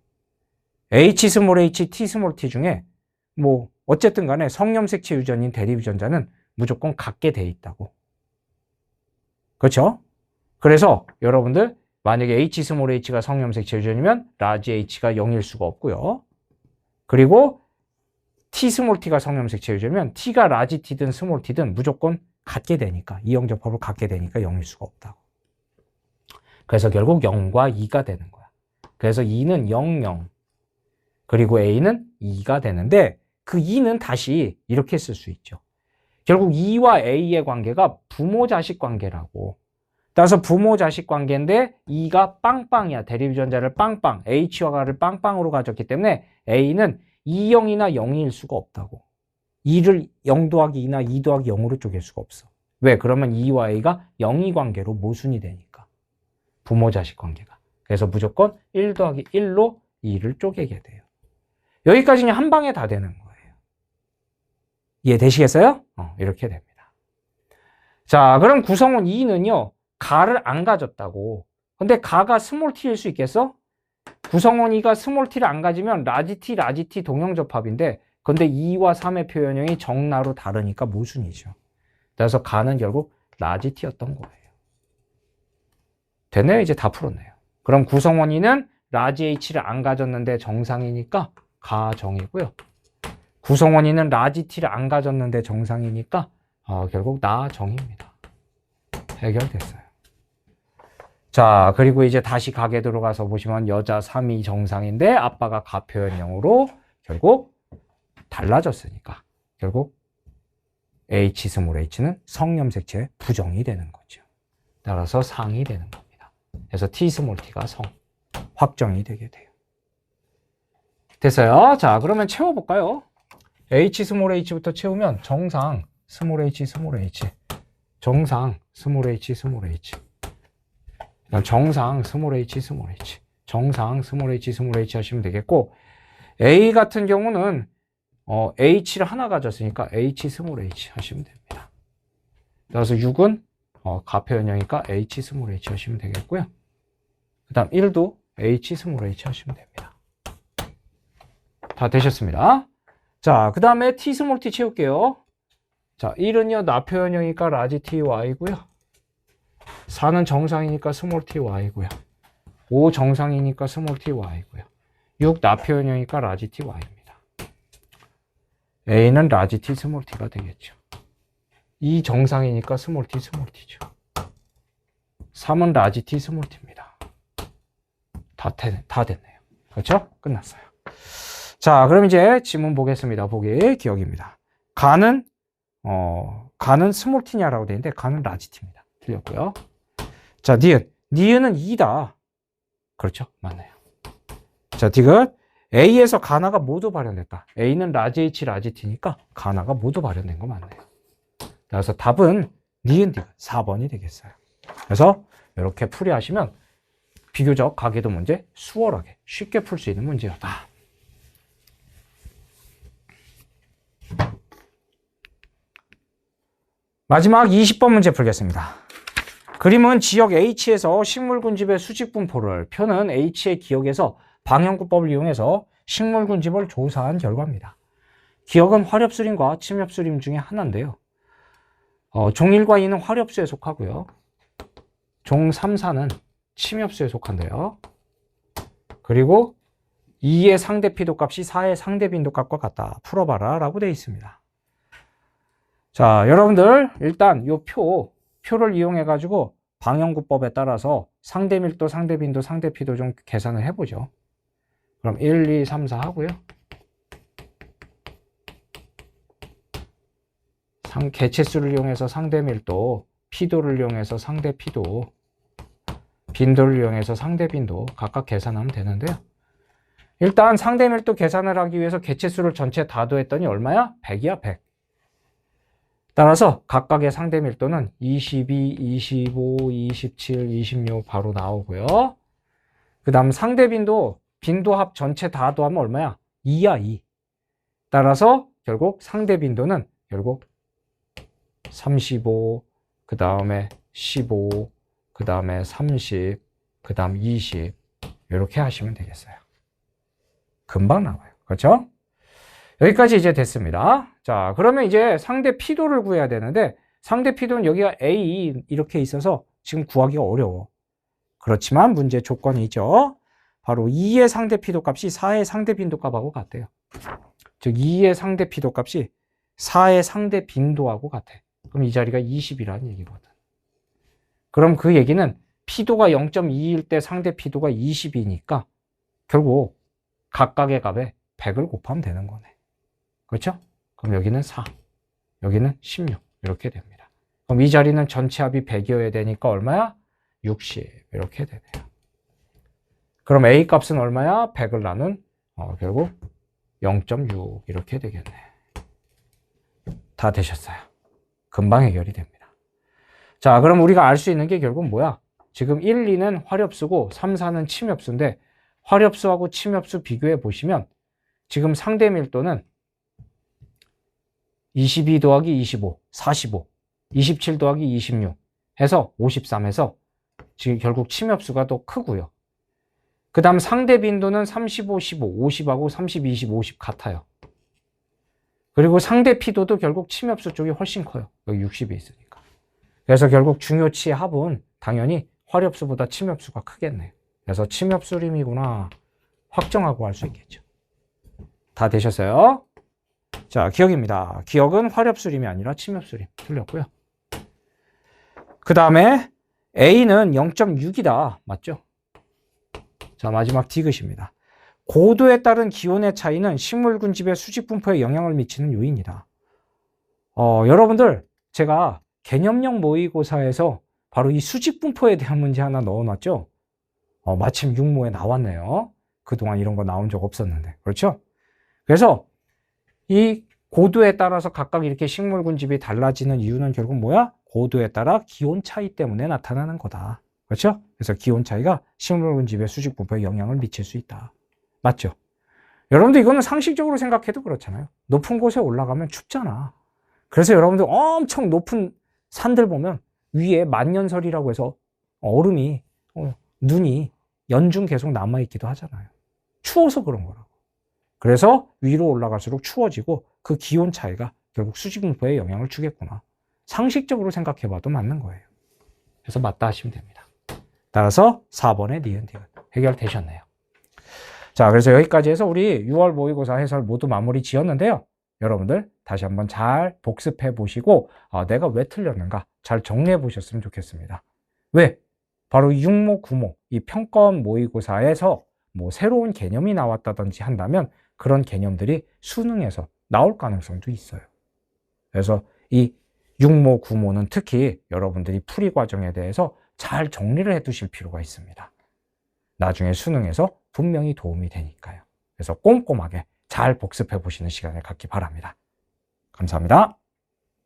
T 중에 뭐 어쨌든 간에 성염색체 유전인 대립유전자는 무조건 같게 돼 있다고. 그렇죠? 그래서 여러분들 만약에 H가 성염색체 유전이면 라지 H가 0일 수가 없고요. 그리고 T가 성염색체 유전이면 T가 라지 T든 스몰 T든 무조건 같게 되니까 이형접합을 갖게 되니까 0일 수가 없다고. 그래서 결국 0과 2가 되는 거야. 그래서 2는 0, 0. 그리고 A는 2가 되는데 그 2는 다시 이렇게 쓸 수 있죠. 결국 2와 A의 관계가 부모-자식 관계라고. 따라서 부모-자식 관계인데 2가 빵빵이야. 대립유전자를 빵빵, H와 가를 빵빵으로 가졌기 때문에 A는 2, 0이나 0일 수가 없다고. 2를 0 더하기 2나 2 더하기 0으로 쪼갤 수가 없어. 왜? 그러면 2와 A가 0이 관계로 모순이 되니까. 부모-자식 관계가. 그래서 무조건 1 더하기 1로 2를 쪼개게 돼요. 여기까지는 한 방에 다 되는 거예요. 이해되시겠어요? 이렇게 됩니다. 자, 그럼 구성원 2는요. 가를 안 가졌다고. 근데 가가 스몰 t일 수 있겠어? 구성원 2가 스몰 t를 안 가지면 라지 t 동형접합인데 근데 2와 3의 표현형이 정나로 다르니까 모순이죠. 그래서 가는 결국 라지 t였던 거예요. 됐네요? 이제 다 풀었네요. 그럼 구성원 2는 라지 h를 안 가졌는데 정상이니까 가정이고요. 구성원 2는 라지 t를 안 가졌는데 정상이니까 결국 나정입니다. 해결됐어요. 자, 그리고 이제 다시 가게 들어가서 보시면 여자 3이 정상인데 아빠가 가 표현형으로 결국 달라졌으니까 결국 H는 성염색체 부정이 되는 거죠. 따라서 상이 되는 겁니다. 그래서 T가 성, 확정이 되게 돼요. 됐어요? 자, 그러면 채워볼까요? H부터 채우면 정상 h, 정상 h, 정상 h, 정상 h 하시면 되겠고, A 같은 경우는 H를 하나 가졌으니까 H 하시면 됩니다. 그래서 6은 가표현형이니까 H 하시면 되겠고요. 그 다음 1도 H 하시면 됩니다. 다 되셨습니다. 자, 그 다음에 T 채울게요. 자, 1은요, 나표현형이니까 라지 TY고요. 4는 정상이니까 스몰 TY고요. 5 정상이니까 스몰 TY고요. 6 나표현형이니까 라지 TY입니다. A는 라지 T, 스몰 T가 되겠죠. 2 정상이니까 스몰 T죠. 3은 라지 T, 스몰 T입니다. 다 됐네요. 그렇죠? 끝났어요. 자, 그럼 이제 지문 보겠습니다. 보기 기억입니다. 가는 스몰 T냐라고 되어 있는데 가는 라지 T입니다. 틀렸고요. 자, 니은은 2다. 그렇죠? 맞네요. 자, 디귿 A에서 가나가 모두 발현됐다. A는 라지 H, 라지 T니까 가나가 모두 발현된 거 맞네요. 그래서 답은 니은 디귿 4번이 되겠어요. 그래서 이렇게 풀이하시면 비교적 가계도 문제 수월하게 쉽게 풀 수 있는 문제였다. 마지막 20번 문제 풀겠습니다. 그림은 지역 H에서 식물군집의 수직분포를 표는 H의 기역에서 방향구법을 이용해서 식물군집을 조사한 결과입니다. 기역은 화렵수림과 침엽수림 중에 하나인데요. 종 1과 2는 화렵수에 속하고요. 종 3, 4는 침엽수에 속한대요. 그리고 2의 상대 피도값이 4의 상대 빈도값과 같다. 풀어봐라 라고 되어 있습니다. 자, 여러분들 일단 이 표를 이용해 가지고 방형구법에 따라서 상대 밀도, 상대 빈도, 상대 피도 좀 계산을 해보죠. 그럼 1, 2, 3, 4 하고요. 개체수를 이용해서 상대 밀도, 피도를 이용해서 상대 피도, 빈도를 이용해서 상대 빈도 각각 계산하면 되는데요. 일단 상대 밀도 계산을 하기 위해서 개체수를 전체 다 더했더니 얼마야? 100이야, 100. 따라서 각각의 상대 밀도는 22, 25, 27, 26 바로 나오고요. 그 다음 상대 빈도, 빈도 합 전체 다 더하면 얼마야? 2야, 2. 따라서 결국 상대 빈도는 결국 35, 그 다음에 15, 그 다음에 30, 그 다음 20 이렇게 하시면 되겠어요. 금방 나와요. 그렇죠? 여기까지 이제 됐습니다. 자, 그러면 이제 상대 피도를 구해야 되는데 상대 피도는 여기가 A 이렇게 있어서 지금 구하기가 어려워. 그렇지만 문제 조건이 있죠. 바로 2의 상대 피도 값이 4의 상대 빈도 값하고 같대요. 즉 2의 상대 피도 값이 4의 상대 빈도하고 같아. 그럼 이 자리가 20이라는 얘기거든. 그럼 그 얘기는 피도가 0.2일 때 상대 피도가 20이니까 결국 각각의 값에 100을 곱하면 되는 거네. 그렇죠? 그럼 여기는 4, 여기는 16 이렇게 됩니다. 그럼 이 자리는 전체 합이 100이어야 되니까 얼마야? 60 이렇게 되네요. 그럼 A 값은 얼마야? 100을 나눈 결국 0.6 이렇게 되겠네. 다 되셨어요. 금방 해결이 됩니다. 자, 그럼 우리가 알 수 있는 게 결국 뭐야? 지금 1, 2는 화렵수고 3, 4는 침엽수인데 화렵수하고 침엽수 비교해 보시면 지금 상대 밀도는 22 더하기 25, 45, 27 더하기 26 해서 53에서 지금 결국 침엽수가 더 크고요. 그 다음 상대 빈도는 35, 15, 50하고 30, 20, 50 같아요. 그리고 상대 피도도 결국 침엽수 쪽이 훨씬 커요. 여기 60이 있으니까. 그래서 결국 중요치의 합은 당연히 화렵수보다 침엽수가 크겠네요. 그래서 침엽수림이구나 확정하고 할 수 있겠죠. 다 되셨어요? 자, 기억입니다. 기억은 화렵수림이 아니라 침엽수림. 틀렸고요. 그 다음에 A는 0.6이다. 맞죠? 자, 마지막 디귿입니다. 고도에 따른 기온의 차이는 식물 군집의 수직 분포에 영향을 미치는 요인이다. 여러분들 제가 개념형 모의고사에서 바로 이 수직 분포에 대한 문제 하나 넣어놨죠? 마침 육모에 나왔네요. 그동안 이런 거 나온 적 없었는데. 그렇죠? 그래서 이 고도에 따라서 각각 이렇게 식물 군집이 달라지는 이유는 결국 뭐야? 고도에 따라 기온 차이 때문에 나타나는 거다. 그렇죠? 그래서 기온 차이가 식물 군집의 수직 분포에 영향을 미칠 수 있다. 맞죠? 여러분들 이거는 상식적으로 생각해도 그렇잖아요. 높은 곳에 올라가면 춥잖아. 그래서 여러분들 엄청 높은 산들 보면 위에 만년설이라고 해서 얼음이 눈이 연중 계속 남아있기도 하잖아요. 추워서 그런 거라고. 그래서 위로 올라갈수록 추워지고 그 기온 차이가 결국 수직 분포에 영향을 주겠구나. 상식적으로 생각해봐도 맞는 거예요. 그래서 맞다 하시면 됩니다. 따라서 4번의 니은 디귿 해결되셨네요. 자, 그래서 여기까지 해서 우리 6월 모의고사 해설 모두 마무리 지었는데요. 여러분들 다시 한번 잘 복습해 보시고 내가 왜 틀렸는가 잘 정리해 보셨으면 좋겠습니다. 왜? 바로 6모, 9모 이 평가원 모의고사에서 뭐 새로운 개념이 나왔다든지 한다면 그런 개념들이 수능에서 나올 가능성도 있어요. 그래서 이 6모, 9모는 특히 여러분들이 풀이 과정에 대해서 잘 정리를 해 두실 필요가 있습니다. 나중에 수능에서 분명히 도움이 되니까요. 그래서 꼼꼼하게 잘 복습해 보시는 시간을 갖기 바랍니다. 감사합니다.